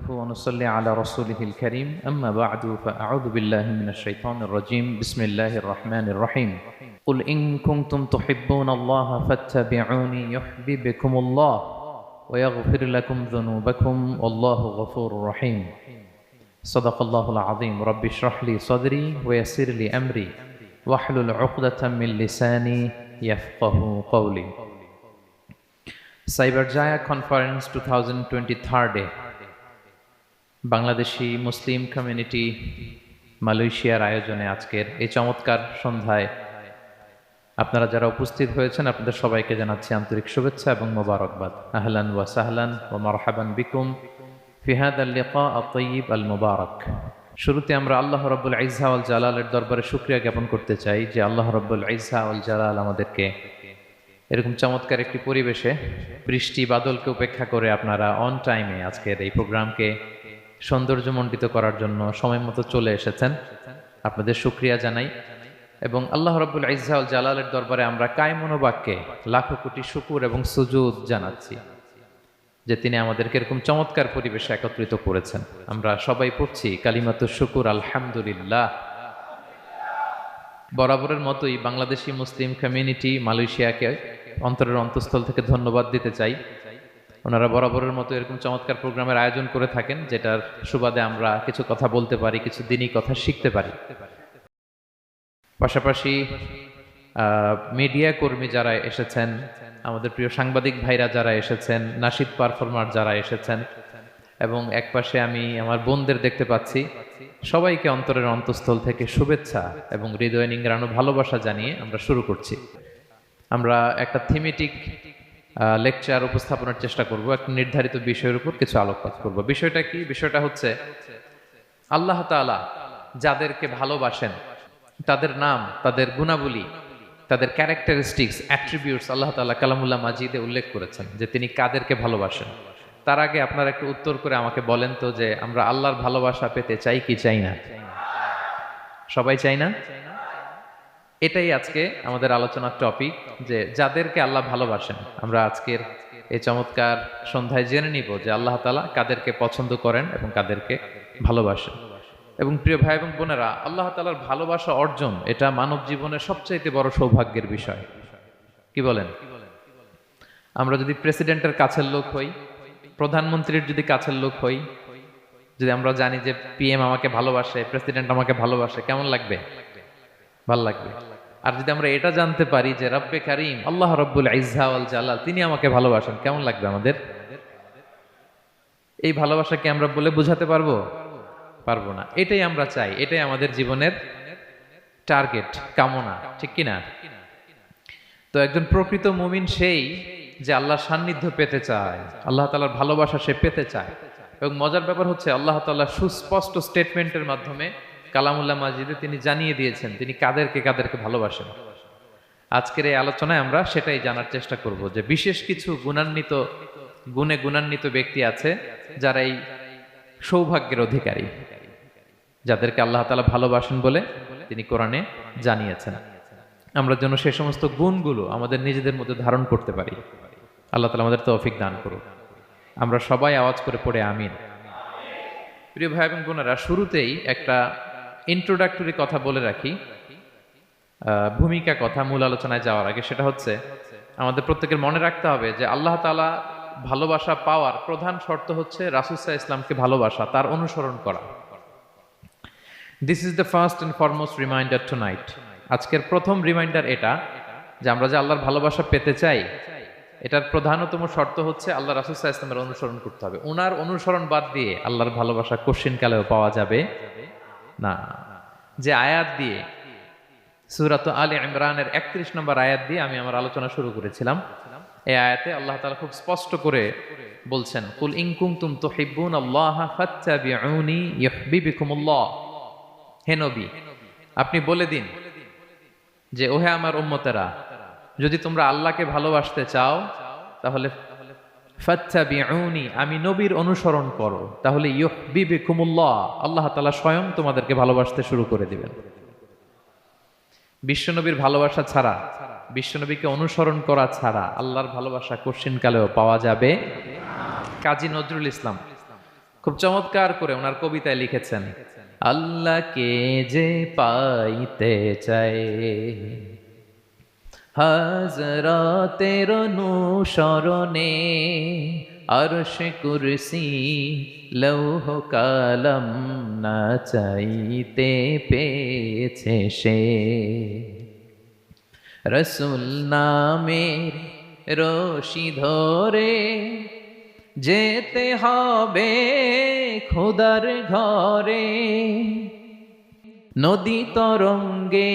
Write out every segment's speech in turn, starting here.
نحمده ونصلي على رسوله الكريم أما بعد فأعوذ بالله من الشيطان الرجيم بسم الله الرحمن الرحيم قل إن كنتم تحبون الله فاتبعوني يحببكم الله ويغفر لكم ذنوبكم والله غفور رحيم صدق الله العظيم رب اشرح لي صدري ويسر لي أمري واحلل عقدة من لساني يفقه قولي সাইবারজায়া conference 2023 Bangladeshi Muslim community মালয়েশিয়ার আয়োজনে আজকের এই চমৎকার সন্ধ্যায় আপনারা যারা উপস্থিত হয়েছেন আপনাদের সবাইকে জানাচ্ছি আন্তরিক শুভেচ্ছা এবং মোবারকবাদ। আহলান ওয়া সাহলান ওয়া মারহাবান বিকুম ফি হাদাল লিকা আত-তাইয়িব আল মুবারক। শুরুতে আমরা আল্লাহ রাব্বুল ইজ্জা ওয়াল জালালের দরবারে শুকরিয়া জ্ঞাপন করতে চাই যে আল্লাহ রাব্বুল ইজ্জা ওয়াল জালাল আমাদেরকে এরকম চমৎকার একটি পরিবেশে বৃষ্টি বাদলকে উপেক্ষা করে আপনারা অন টাইমে আজকের এই প্রোগ্রামকে সৌন্দর্যমণ্ডিত করার জন্য সময় মতো চলে এসেছেন। আপনাদের শুকরিয়া জানাই এবং আল্লাহ রাব্বুল ইজ্জা ওয়াল জালালের দরবারে আমরা কায় মনোবাক্যে লাখো কোটি শুকুর এবং সুজুদ জানাচ্ছি যে তিনি আমাদেরকে এরকম চমৎকার পরিবেশে একত্রিত করেছেন। আমরা সবাই পড়ছি কালিমাতুশ শুকুর আলহামদুলিল্লাহ। বরাবরের মতোই বাংলাদেশি মুসলিম কমিউনিটি মালয়েশিয়াকে অন্তরের অন্তঃস্থল থেকে ধন্যবাদ দিতে চাই। ওনারা বরাবরের মতো এরকম চমৎকার প্রোগ্রামের আয়োজন করে থাকেন যেটার সুবাদে আমরা কিছু কথা বলতে পারি, কিছু দিনই কথা শিখতে পারি। পাশাপাশি মিডিয়া কর্মী যারা এসেছেন, আমাদের প্রিয় সাংবাদিক ভাইরা যারা এসেছেন, নাশিদ পারফর্মার যারা এসেছেন এবং একপাশে আমি আমার বোনদের দেখতে পাচ্ছি, সবাইকে অন্তরের অন্তঃস্থল থেকে শুভেচ্ছা এবং হৃদয় নিংড়ানো ভালোবাসা জানিয়ে আমরা শুরু করছি। আমরা একটা থিমেটিক লেকচার উপস্থাপনের চেষ্টা করব, একটা নির্ধারিত বিষয়ের উপর কিছু আলোকপাত করব। বিষয়টা কি? বিষয়টা হচ্ছে আল্লাহ তাআলা যাদেরকে ভালোবাসেন তাদের নাম, তাদের গুণাবলী, তাদের ক্যারেক্টারিস্টিক্স, অ্যাট্রিবিউটস আল্লাহ তাআলা কালামুল্লাহ মাজিদে উল্লেখ করেছেন যে তিনি কাদেরকে ভালোবাসেন। তার আগে আপনারা একটু উত্তর করে আমাকে বলেন তো যে আমরা আল্লাহর ভালোবাসা পেতে চাই কি চাই না? সবাই চাই না? এটাই আজকে আমাদের আলোচনার টপিক, যে যাদেরকে আল্লাহ ভালোবাসেন। আমরা আজকের এই চমৎকার সন্ধ্যায় জেনে নিব যে আল্লাহ তাআলা কাদেরকে পছন্দ করেন এবং কাদেরকে ভালোবাসেন। এবং প্রিয় ভাই এবং বোনেরা, আল্লাহ তাআলার ভালোবাসা অর্জন এটা মানব জীবনের সবচেয়ে বড় সৌভাগ্যের বিষয়। কি বলেন? আমরা যদি প্রেসিডেন্টের কাছের লোক হই, প্রধানমন্ত্রীর যদি কাছের লোক হই, যদি আমরা জানি যে পিএম আমাকে ভালোবাসে, প্রেসিডেন্ট আমাকে ভালোবাসে, কেমন লাগবে? ভালো লাগবে। আর যদি আমরা এটা জানতে পারি যে রব্বে কারীম আল্লাহ রাব্বুল ইজ্জা ওয়াল জালাল তিনি আমাকে ভালোবাসেন, কেমন লাগবে আমাদের? এই ভালোবাসাকে আমরা বলে বোঝাতে পারবো? পারবো না। এটাই আমরা চাই, এটাই আমাদের জীবনের টার্গেট, কামনা, ঠিক কিনা? তো একজন প্রকৃত মুমিন সেই যে আল্লাহর সান্নিধ্য পেতে চায়, আল্লাহ তাআলার ভালোবাসা সে পেতে চায়। এবং মজার ব্যাপার হচ্ছে আল্লাহ তাআলা সুস্পষ্ট স্টেটমেন্টের মাধ্যমে কালামুল্লাহ মাজিদে তিনি জানিয়ে দিয়েছেন তিনি কাদেরকে কাদেরকে ভালোবাসেন। আজকের এই আলোচনায় আমরা সেটাই জানার চেষ্টা করব যে বিশেষ কিছু গুণে গুণান্বিত ব্যক্তি আছে যারা এই সৌভাগ্যের অধিকারী, যাদেরকে আল্লাহ তাআলা ভালোবাসেন বলে তিনি কোরআনে জানিয়েছেন। আমরা যেন সে সমস্ত গুণগুলো আমাদের নিজেদের মধ্যে ধারণ করতে পারি। আল্লাহ তাআলা আমাদের তৌফিক দান করুন। আমরা সবাই আওয়াজ করে পড়ে আমিন। প্রিয় ভাই এবং বোনেরা, শুরুতেই একটা ইন্ট্রোডাক্টরি কথা বলে রাখি, ভূমিকা কথা মূল আলোচনায় যাওয়ার আগে। সেটা হচ্ছে আমাদের প্রত্যেকের মনে রাখতে হবে যে আল্লাহ তাআলা ভালোবাসা পাওয়ার প্রধান শর্ত হচ্ছে রাসূল সাল্লাল্লাহু আলাইহি ওয়াসাল্লামকে ভালোবাসা, তার অনুসরণ করা। This is the first and foremost reminder tonight. আজকের প্রথম রিমাইন্ডার এটা যে আমরা যে আল্লাহর ভালোবাসা পেতে চাই, এটার প্রধানতম শর্ত হচ্ছে আল্লাহ রাসূল সাল্লাল্লাহু আলাইহি ওয়াসাল্লামের অনুসরণ করতে হবে। ওনার অনুসরণ বাদ দিয়ে আল্লাহর ভালোবাসা কোশ্চিনকালেও পাওয়া যাবে না। যে আয়াত দিয়ে সূরাত আলে ইমরানের 31 নম্বর আয়াত দিয়ে আমি আমার আলোচনা শুরু করেছিলাম, এই আয়াতে আল্লাহ তাআলা খুব স্পষ্ট করে বলছেন, কুল ইন কুনতুম তুহিব্বুনাল্লাহা ফাত্তাবিউনি ইউহিব্বুকুমুল্লাহ। হে নবী, আপনি বলে দিন যে ওহে আমার উম্মতেরা, যদি তোমরা আল্লাহকে ভালোবাসতে চাও তাহলে ফাত্তাবিউনি, আমি নবীর অনুসরণ করো, তাহলে ইউহিব্বুকুমুল্লাহ, আল্লাহ তাআলা স্বয়ং তোমাদেরকে ভালোবাসতে শুরু করে দিবেন। বিশ্বনবীর ভালোবাসা ছাড়া, বিশ্বনবীকে অনুসরণ করা ছাড়া আল্লাহর ভালোবাসা কোশ্চিনকালেও পাওয়া যাবে। কাজী নজরুল ইসলাম খুব চমৎকার করে ওনার কবিতায় লিখেছেন, আল্লাহকে যে পাইতে চায় হাজরাতের অনুসরণে, আরশ কুরসি লৌহ কালাম না চাইতে পেয়েছে সে। রসুল নামের রশি ধরে যেতে হবে খোদার ঘরে, নদী তরঙ্গে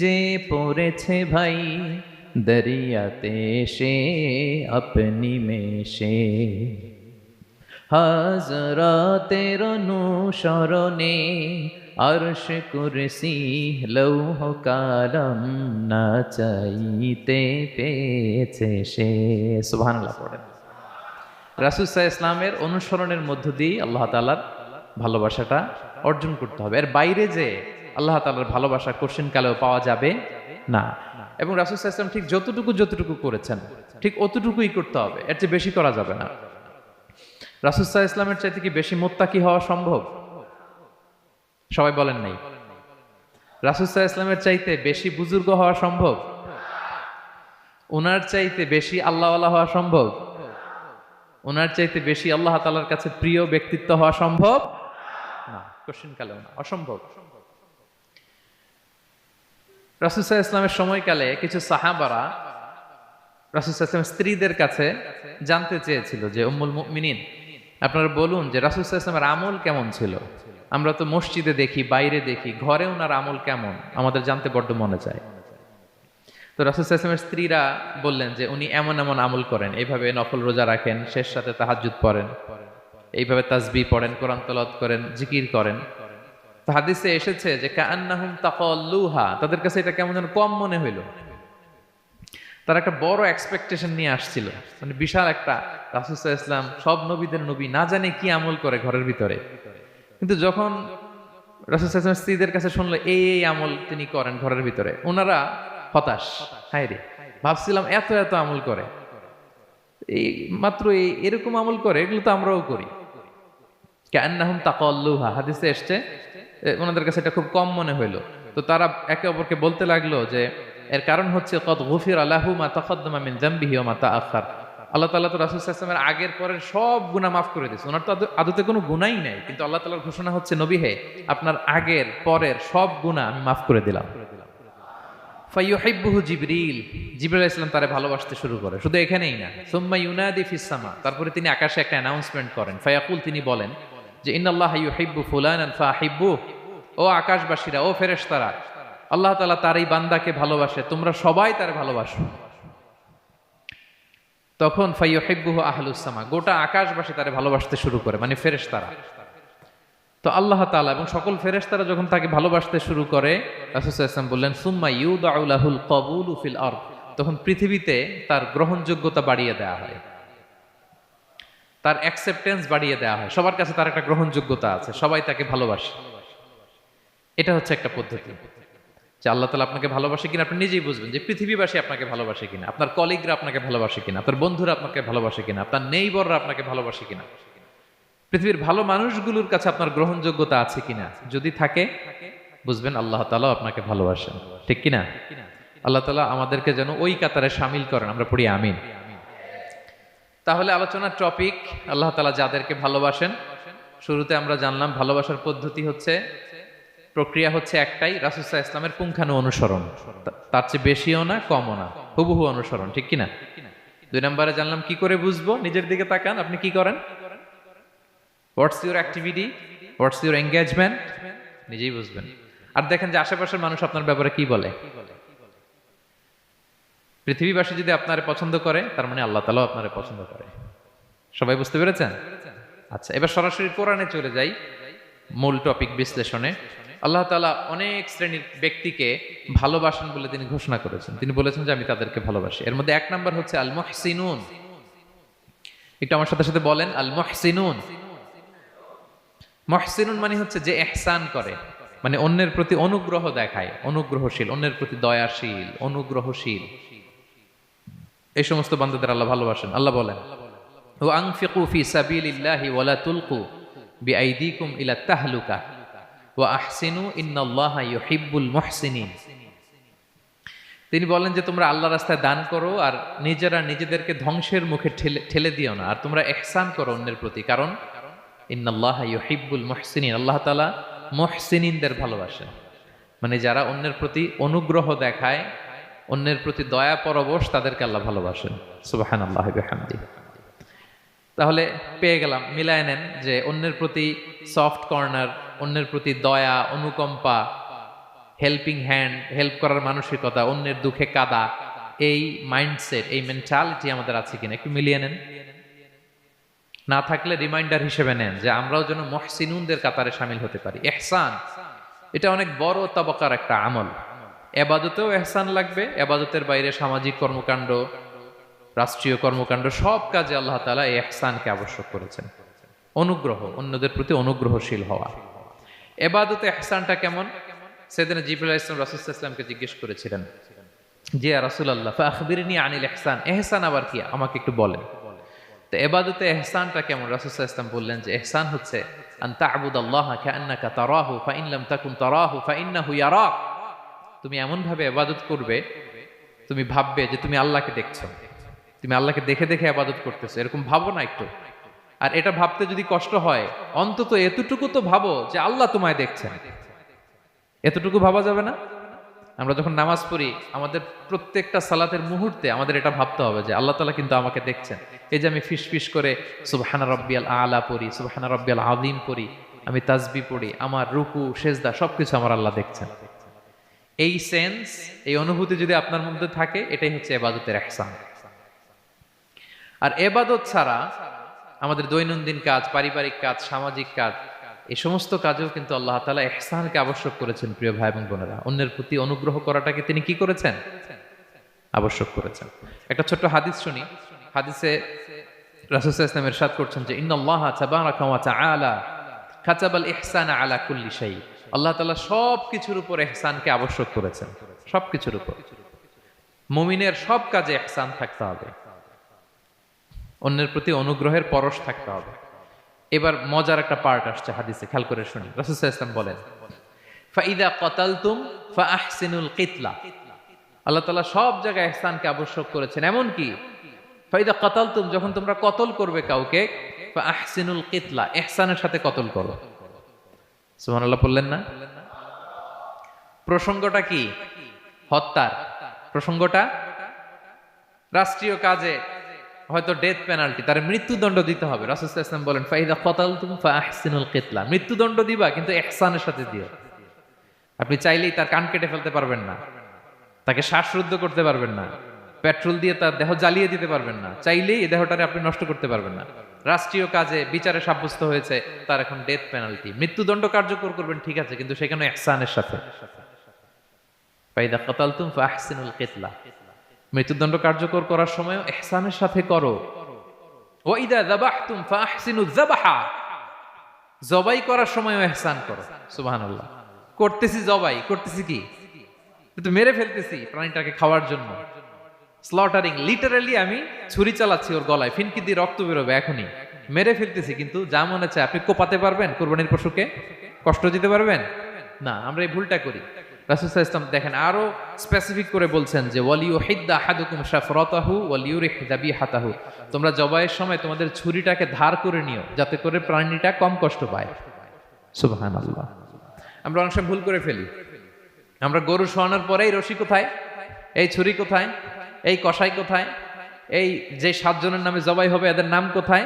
যে পড়েছে ভাই দরিয়াতে সে আপনি মেশে। হাজরাতের অনুসরণে আরশ কুরসি লৌহ কালাম না চাইতে পেয়েছে সে। সুবহানাল্লাহ পড়েন। রাসূল সাল্লাল্লাহু আলাইহি ইসলামের অনুসরণের মধ্য দিয়ে আল্লাহ তাআলার ভালোবাসাটা অর্জন করতে হবে। এর বাইরে যে আল্লাহ তাআলার ভালোবাসা কোশ্চেন কালেও পাওয়া যাবে না। এবং রাসূল সাল্লাল্লাহু আলাইহি ওয়াসাল্লাম ঠিক যতটুকু করেছেন ঠিক অতটুকুই করতে হবে, এর চেয়ে বেশি করা যাবে না। রাসূল সাল্লাল্লাহু আলাইহি ইসলামের চাইতে কি বেশি মুত্তাকি হওয়া সম্ভব? সবাই বলেন নাই। রাসূল সাল্লাল্লাহু আলাইহি ইসলামের চাইতে বেশি বুজুর্গ হওয়া সম্ভব? ওনার চাইতে বেশি আল্লাহওয়ালা হওয়া সম্ভব? ওনার চাইতে বেশি আল্লাহ তাআলার কাছে প্রিয় ব্যক্তিত্ব হওয়া সম্ভব না, কোশ্চেন কালেও না, অসম্ভব। রাসূল সাল্লাল্লাহু আলাইহি ইসলামের সময়কালে কিছু সাহাবারা রাসূল সাল্লাল্লাহু আলাইহি ইসলামের স্ত্রীদের কাছে জানতে চেয়েছিল যে উম্মুল মুমিনিন, আপনারা বলুন যে রাসূল সাল্লাল্লাহু আলাইহি ইসলামের আমল কেমন ছিল? আমরা তো মসজিদে দেখি, বাইরে দেখি, ঘরে ওনার আমল কেমন আমাদের জানতে বড্ড মনে চায়। তো রাসূল সাল্লাল্লাহু আলাইহি ইসলামের স্ত্রীরা বললেন যে উনি এমন এমন আমল করেন, এইভাবে নফল রোজা রাখেন, শেষ রাতে তাহাজ্জুদ পড়েন, এইভাবে তাসবিহ পড়েন, কোরআন তেলাওয়াত করেন, জিকির করেন। তো হাদিসে এসেছে যে কাআন্নাহুম তাকাল্লুহা, তাদের কাছে এটা কেমন যেন কম মনে হইল। তারা একটা বড় এক্সপেকটেশন নিয়ে আসছিল, মানে বিশাল একটা, রাসূল সাল্লাল্লাহু আলাইহি ইসলাম সব নবীদের নবী, না জানে কি আমল করে ঘরের ভিতরে। কিন্তু যখন রাসূল সাল্লাল্লাহু আলাইহি ওয়াসাল্লাম স্ত্রীদের কাছে শুনলো এই আমল তিনি করেন ঘরের ভিতরে, ওনারা হতাশ। হায় রে, ভাবছিলাম এত এত আমল করে, এই মাত্র এরকম আমল করে, এগুলো তো আমরাও করি। কাআন্নাহুম তাকাল্লুহা, হাদিসে এসেছে ওনাদের কাছে এটা খুব কম মনে হইলো। তো তারা একে অপরকে বলতে লাগলো যে এর কারণ হচ্ছে কদ গুফিরা লাহু মা তাকাদ্দামা মিন যামবিহি ওয়া মা তাআখার। আল্লাহ তাআলা তো রাসূল সাল্লাল্লাহু আলাইহি ওয়াসাল্লামের আগের পরের সব গুনাহ মাফ করে দিয়েছে। ওনার তো আদতে কোনো গুনাহই নাই, কিন্তু আল্লাহ তাআলার ঘোষণা হচ্ছে নবী হে, আপনার আগের পরের সব গুনাহ আমি মাফ করে দিলাম। ফায়ুহিব্বুহু জিবরিল, জিবরিল আলাইহিস সালাম তারে ভালোবাসতে শুরু করে। শুধু এখানেই না, সুম্মা ইউনাদি ফিস সামা, তারপরে তিনি আকাশে একটা অ্যানাউন্সমেন্ট করেন। ফায়াকুল, তিনি বলেন যে ইন্নাল্লাহা ইউহিব্বু ফুলানান ফাহিব্বু, ও আকাশবাসীরা, ও ফেরেশতারা, আল্লাহ তাআলা তার এই বান্দাকে ভালোবাসে, তোমরা সবাই তারে ভালোবাসো। তখন ফায়ুহিব্বুহু আহলুস সামা, গোটা আকাশবাসী তারে ভালোবাসতে শুরু করে, মানে ফেরেশতারা। তো আল্লাহ তাআলা এবং সকল ফেরেশতারা যখন তাকে ভালোবাসতে শুরু করে, রাসূল সাল্লাল্লাহু আলাইহি ওয়াসাল্লাম বললেন সুম্মা ইউদাউ লাহুল কবুলু ফিল আরদ, তখন পৃথিবীতে তার গ্রহণযোগ্যতা বাড়িয়ে দেওয়া হয়, তার অ্যাকসেপ্টেন্স বাড়িয়ে দেওয়া হয়, সবার কাছে তার একটা গ্রহণযোগ্যতা আছে, সবাই তাকে ভালোবাসে। এটা হচ্ছে একটা পদ্ধতি যে আল্লাহ তাআলা আপনাকে ভালোবাসে কিনা আপনি নিজেই বুঝবেন, যে পৃথিবীবাসী আপনাকে ভালোবাসে কিনা, আপনার কলিগরা আপনাকে ভালোবাসে কিনা, আপনার বন্ধুরা আপনাকে ভালোবাসে কিনা, আপনার নেইবররা আপনাকে ভালোবাসে কিনা, পৃথিবীর ভালো মানুষগুলোর কাছে আপনার গ্রহণযোগ্যতা আছে কিনা। যদি থাকে বুঝবেন আল্লাহ তাআলা আপনাকে ভালোবাসেন, ঠিক কিনা? আল্লাহ তাআলা আমাদেরকে যেন ওই কাতারে শামিল করেন, আমরা পড়ি আমিন। তাহলে আলোচনার টপিক আল্লাহ তাআলা যাদেরকে ভালোবাসেন। শুরুতে আমরা জানলাম ভালোবাসার পদ্ধতি হচ্ছে, প্রক্রিয়া হচ্ছে একটাই, রাসূল সাল্লাল্লাহু আলাইহি ইসলামের পুঙ্খানু অনুসরণ, তার চেয়ে বেশিও না কমও না, হুবহু অনুসরণ, ঠিক কিনা? 2 নম্বরে জানলাম কি করে বুঝবো, নিজের দিকে তাকান, আপনি কি করেন, what's your activity, what's your engagement, নিজেই বুঝবেন। আর দেখেন যে আশেপাশের মানুষ আপনার ব্যাপারে কি বলে। পৃথিবীবাসী যদি আপনারে পছন্দ করে, তার মানে আল্লাহ তাআলাও আপনারে পছন্দ করে। সবাই বুঝতে পেরেছেন? আচ্ছা, এবার সরাসরি কোরআনে চলে যাই, মূল টপিক বিশ্লেষণে। আল্লাহ তাআলা অনেক শ্রেণীর ব্যক্তিকে ভালোবাসেন বলে তিনি ঘোষণা করেছেন। তিনি বলেছেন যে আমি তাদেরকে ভালোবাসি। এর মধ্যে 1 নাম্বার হচ্ছে আল মুহসিনুন। একটু আমার সাথে সাথে বলেন, আল মুহসিনুন। মুহসিনুন মানে হচ্ছে যে ইহসান করে, মানে অন্যের প্রতি অনুগ্রহ দেখায়, অনুগ্রহশীল, অন্যের প্রতি দয়াশীল, অনুগ্রহশীল, এই সমস্ত বান্দাদের আল্লাহ ভালোবাসেন। আল্লাহ বলেন ওয়া আনফিকু ফি সাবিলিল্লাহি ওয়া লা তুলকু বিআইদিকুম ইলা তাহলুকা ওয়া আহসিনু ইন্নাল্লাহা ইউহিব্বুল মুহসিনিন। তিনি বলেন যে তোমরা আল্লাহর রাস্তায় দান করো আর নিজেরা নিজেদেরকে ধ্বংসের মুখে ঠেলে দিও না, আর তোমরা ইহসান করো অন্যের প্রতি, কারণ ইন্নাল্লাহা ইউহিব্বুল মুহসিনিন, আল্লাহ তাআলা মুহসিনিনদের ভালোবাসেন। মানে যারা অন্যের প্রতি অনুগ্রহ দেখায়, অন্যের প্রতি দয়া পরবশ, তাদেরকে আল্লাহ ভালোবাসেন। সুবহানাল্লাহি ওয়া বিহামদিহি। তাহলে পেয়ে গেলাম, মিলায় নেন যে অন্যের প্রতি সফট কর্নার, অন্যের প্রতি দয়া, অনুকম্পা, হেল্পিং হ্যান্ড, হেল্প করার মানসিকতা, অন্যের দুঃখে কাদা, এই মাইন্ডসেট, এই মেন্টালিটি আমাদের আছে কিনা একটু মিলিয়ে নেন। না থাকলে রিমাইন্ডার হিসেবে নেন যে আমরাও যেন মুহসিনুনদের কাতারে শামিল হতে পারি। ইহসান এটা অনেক বড় তবকার একটা আমল। ইবাদতেও ইহসান লাগবে, ইবাদতের বাইরে সামাজিক কর্মকাণ্ড, রাষ্ট্রীয় কর্মকাণ্ড, সব কাজে আল্লাহ তাআলা এই ইহসানকে আবশ্যক করেছেন। অনুগ্রহ, অন্যদের প্রতি অনুগ্রহশীল হওয়া। ইবাদতে ইহসানটা কেমন? সাইয়েদনা জিবরাইল আলাইহিস সালাম রাসূল সাল্লাল্লাহু আলাইহি ওয়াসাল্লামকে জিজ্ঞেস করেছিলেন যে ইয়া রাসূলুল্লাহ ফাআখবিরনি আনিল ইহসান, ইহসান আবার কি, আমাকে একটু বলেন। তো ইবাদতে ইহসানটা কেমন? রাসূল সাল্লাল্লাহু আলাইহি ওয়াসাল্লাম বললেন যে ইহসান হচ্ছে আন তা'বুদাল্লাহা কাআন্নাকা তারাহু ফাইন লাম তাকুন তারাহু ফাইন্নাহু ইয়ারাক। তুমি এমন ভাবে ইবাদত করবে, তুমি ভাববে যে তুমি আল্লাহকে দেখছো, তুমি আল্লাহকে দেখে দেখে ইবাদত করতেছো, এরকম ভাবো না একটু। আর এটা ভাবতে যদি কষ্ট হয়, অন্তত এতটুকু তো ভাবো যে আল্লাহ তোমায় দেখছেন। এতটুকু ভাবা যাবে না? আমরা যখন নামাজ পড়ি, আমাদের প্রত্যেকটা সালাতের মুহূর্তে আমাদের এটা ভাবতে হবে যে আল্লাহ তাআলা কিন্তু আমাকে দেখছেন। এই যে আমি ফিস করে সুবহানা রাব্বিয়াল আলা পড়ি, সুবহানা রাব্বিয়াল আযীম পড়ি, আমি তাসবিহ পড়ি, আমার রুকু সেজদা সবকিছু আমার আল্লাহ দেখছেন। এই সেন্স, এই অনুভূতি যদি আপনার মধ্যে থাকে, এটাই হচ্ছে ইবাদতের ইহসান। আর ইবাদত ছাড়া আমাদের দৈনন্দিন কাজ, পারিবারিক কাজ, সামাজিক কাজ, এই সমস্ত কাজেও কিন্তু আল্লাহ তাআলা ইহসানকে আবশ্যক করেছেন। প্রিয় ভাই এবং বোনেরা, অন্যের প্রতি অনুগ্রহ করাটাকে তিনি কি করেছেন? আবশ্যক করেছেন। একটা ছোট্ট হাদিস শুনি। হাদিসে রাসূল সাল্লাল্লাহু আলাইহি ওয়াসাল্লাম ইরশাদ করছেন যে ইন্নাল্লাহা তাবারাকা ওয়া তাআলা কাতাবাল ইহসানা আলা কুল্লি শাই। আল্লাহ তাআলা সব কিছুর উপর ইহসানকে আবশ্যক করেছেন, সব কিছুর উপর। মুমিনের সব কাজে ইহসান থাকতে হবে, অন্যের প্রতি অনুগ্রহের পরশ থাকতে হবে। এবার মজার একটা পার্ট আসছে হাদিসে, খেয়াল করে শুনি। রাসূল সাল্লাল্লাহু আলাইহি ওয়াসাল্লাম বলেন ফাইদা কাতালতুম ফাআহসিনুল কিতলা। আল্লাহ তাআলা সব জায়গায় ইহসানকে আবশ্যক করেছেন। এমন কি ফাইদা কাতালতুম, যখন তোমরা কতল করবে কাউকে, ফাআহসিনুল কিতলা, ইহসানের সাথে কতল করো। সুবহানাল্লাহ বললেন না? প্রসঙ্গটা কি? হত্যার প্রসঙ্গটা। রাষ্ট্রীয় কাজে হয়তো ডেথ পেনাল্টি, তার মৃত্যুদণ্ড দিতে হবে। রাসূল সাল্লাল্লাহু আলাইহি ওয়াসাল্লাম বলেন ফাইদা কাতালতুম ফাআহসিনুল কিতলা, মৃত্যুদণ্ড দিবা কিন্তু ইহসানের সাথে দিও। আপনি চাইলেই তার কান কেটে ফেলতে পারবেন না, তাকে শ্বাসরুদ্ধ করতে পারবেন না, পেট্রোল দিয়ে তার দেহ জ্বালিয়ে দিতে পারবেন না, চাইলেই এই দেহটারে আপনি নষ্ট করতে পারবেন না। রাষ্ট্রীয় কাজে বিচারে সাব্যস্ত হয়েছে তার এখন ডেথ পেনাল্টি, মৃত্যুদণ্ড কার্যকর করবেন, ঠিক আছে, কিন্তু সেখানে ইহসানের সাথে। ফাইদা কাতালতুম ফাআহসিনুল কিতলা, মৃত্যুদণ্ড কার্যকর করার সময় ইহসানের সাথে করো। ওয়া ইদা যাবাহতুম ফাআহসিনুয যাবাহা, জবাই করার সময় ইহসান করো। সুবহানাল্লাহ। করতেছি জবাই, করতেছি কি? কিন্তু মেরে ফেলতেছি প্রাণীটাকে খাওয়ার জন্য। স্লটারিং, লিটারালি আমি ছুরি চালাচ্ছি ওর গলায়, ফিনকি দিয়ে রক্ত বেরোবে এখনই, মেরে ফেলতেছি। কিন্তু যা মনে চায় আপনি কোপাতে পারবেন কোরবানির পশুকে? কষ্ট দিতে পারবেন না। আমরা এই ভুলটা করি। রাসূল সাল্লাল্লাহু আলাইহি ওয়াসাল্লাম দেখেন আরো স্পেসিফিক করে বলছেন যে ওয়ালিউহিদ্দা আহাদুকুম শাফরাতাহু ওয়ালিউরিহ যাবিহাতাহু, তোমরা জবাইয়ের সময় তোমাদের ছুরিটাকে ধার করে নিও যাতে করে প্রাণীটা কম কষ্ট পায়। সুবহানাল্লাহ। আমরা অনেক সময় ভুল করে ফেলি। আমরা গরু শোয়ানোর পরে এই রশি কোথায়, এই ছুরি কোথায়, এই কষাই কোথায়, এই যে 7 জনের নামে জবাই হবে এদের নাম কোথায়?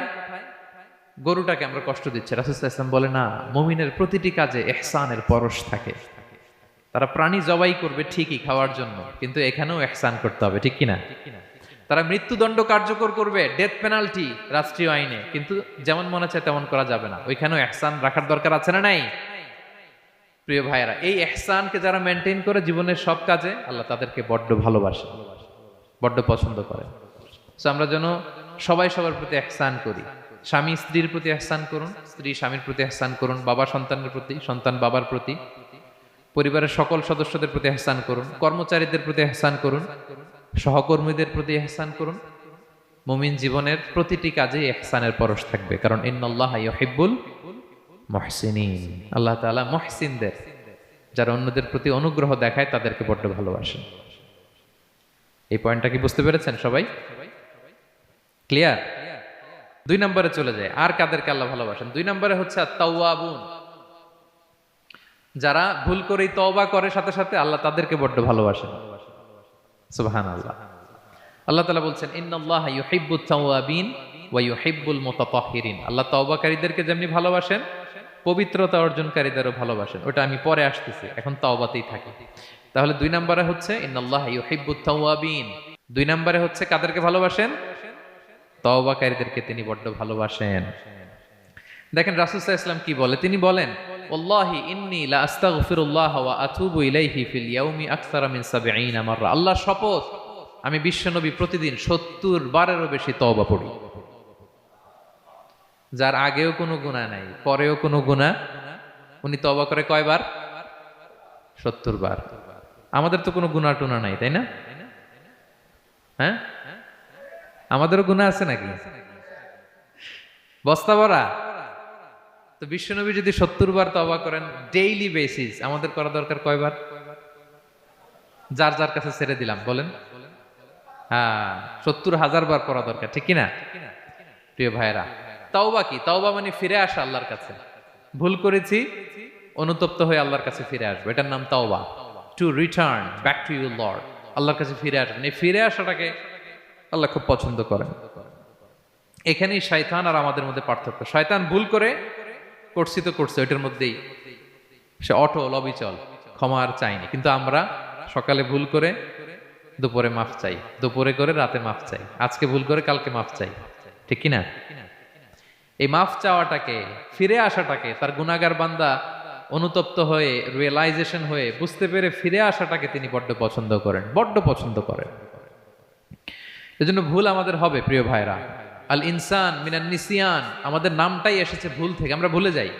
গরুটাকে আমরা কষ্ট দিচ্ছি। রাসূল সাল্লাল্লাহু আলাইহি ওয়াসাল্লাম বলে না, মুমিনের প্রতিটি কাজে ইহসানের পরশ থাকে। তারা প্রাণী জবাই করবে ঠিকই খাওয়ার জন্য, কিন্তু এখানেও ইহসান করতে হবে, ঠিক কিনা? তারা মৃত্যুদণ্ড কার্যকর করবে, ডেথ পেনাল্টি রাষ্ট্রীয় আইনে, কিন্তু যেমন মনে চায় তেমন করা যাবে না। ওইখানেও ইহসান রাখার দরকার আছে না নাই? প্রিয় ভাইয়েরা, এই ইহসানকে যারা মেনটেন করে জীবনের সব কাজে, আল্লাহ তাদেরকে বড্ড ভালোবাসে, বড্ড পছন্দ করে। সো আমরা যেন সবাই সবার প্রতি ইহসান করি। স্বামী স্ত্রীর প্রতি ইহসান করুন, স্ত্রী স্বামীর প্রতি ইহসান করুন, বাবা সন্তানের প্রতি, সন্তান বাবার প্রতি, পরিবারের সকল সদস্যদের প্রতি ইহসান করুন, কর্মচারীদের প্রতি ইহসান করুন, সহকর্মীদের প্রতি ইহসান করুন। মুমিন জীবনের প্রতিটি কাজে ইহসানের পরশ থাকবে, কারণ ইন্নাল্লাহা ইউহিব্বুল মুহসিনিন। আল্লাহ তাআলা মুহসিনদের, যারা অন্যদের প্রতি অনুগ্রহ দেখায় তাদেরকে বড্ড ভালোবাসেন। এই পয়েন্টটা কি বুঝতে পেরেছেন সবাই? ক্লিয়ার? 2 নম্বরে চলে যায়, আর কাদেরকে আল্লাহ ভালোবাসেন? 2 নম্বরে হচ্ছে আত-তাওয়াবুন, যারা ভুল করেই তওবা করে সাথে সাথে আল্লাহ তাদেরকে বড্ড ভালোবাসেন। সুবহানাল্লাহ। আল্লাহ তাআলা বলছেন ইন্নাল্লাহা ইউহিব্বুত তাওয়াবিন ওয়া ইউহিব্বুল মুতাতাহহিরিন। আল্লাহ তওবাকারীদেরকে যেমনি ভালোবাসেন, পবিত্রতা অর্জনকারীদেরও ভালোবাসেন। ওটা আমি পরে আসতেছি, এখন তওবাতেই থাকি। তাহলে 2 নম্বরে হচ্ছে ইন্নাল্লাহা ইউহিব্বুত তাওয়াবিন। 2 নম্বরে হচ্ছে কাদেরকে ভালোবাসেন? তওবাকারীদেরকে তিনি বড্ড ভালোবাসেন। দেখেন রাসূল সাল্লাল্লাহু আলাইহি ওয়াসাল্লাম কি বলে, তিনি বলেন ওয়াল্লাহি ইন্নী লা আস্তাগফিরুল্লাহ ওয়া আতুবু ইলাইহি ফিল ইয়াউমি আকসারা মিন 70 মাররা। আল্লাহর শপথ, আমি বিশ্বনবী প্রতিদিন 70 বারেরও বেশি তওবা পড়ি। যার আগেও কোনো গুনাহ নাই, পরেও কোনো গুনাহ, উনি তওবা করে কয়বার? 70 বার। আমাদের তো কোনো গুনাহ টুনা নাই, তাই না? হ্যাঁ, আমাদেরও গুনাহ আছে নাকি? বস্তা ভরা। তো বিশ্বনবী যদি 70 বার তওবা করেন ডেইলি বেসিস, আমাদের করা দরকার কয়বার? যার যার কাছে ছেড়ে দিলাম, বলেন। হ্যাঁ, 70,000 বার করা দরকার, ঠিক কিনা? প্রিয় ভাইরা, তাওবা কি? তাওবা মানে ফিরে আসা আল্লাহর কাছে। ভুল করেছি, অনুতপ্ত হয়ে আল্লাহর কাছে ফিরে আসবো, এটার নাম তাওবা। To return back to your Lord, আল্লাহর কাছে ফিরে আসবেন। এই ফিরে আসাটাকে আল্লাহ খুব পছন্দ করেন। এখানেই শয়তান আর আমাদের মধ্যে পার্থক্য। শয়তান ভুল করে করছি তো করছে, ওইটার মধ্যেই সে অটল অবিচল, ক্ষমা আর চাইনি। কিন্তু আমরা সকালে ভুল করে দুপুরে মাফ চাই, দুপুরে করে রাতে মাফ চাই, আজকে ভুল করে কালকে মাফ চাই, ঠিক কিনা? এই মাফ চাওয়াটাকে, ফিরে আসাটাকে, তার গুনাহগার বান্দা অনুতপ্ত হয়ে, রিয়েলাইজেশন হয়ে, বুঝতে পেরে ফিরে আসাটাকে তিনি বড্ড পছন্দ করেন, বড্ড পছন্দ করেন। এজন্য ভুল আমাদের হবে প্রিয় ভাইরা। আল ইনসান মিনান নিসিয়ান, আমাদের নামটাই এসেছে ভুল থেকে, আমরা ভুলে যাই,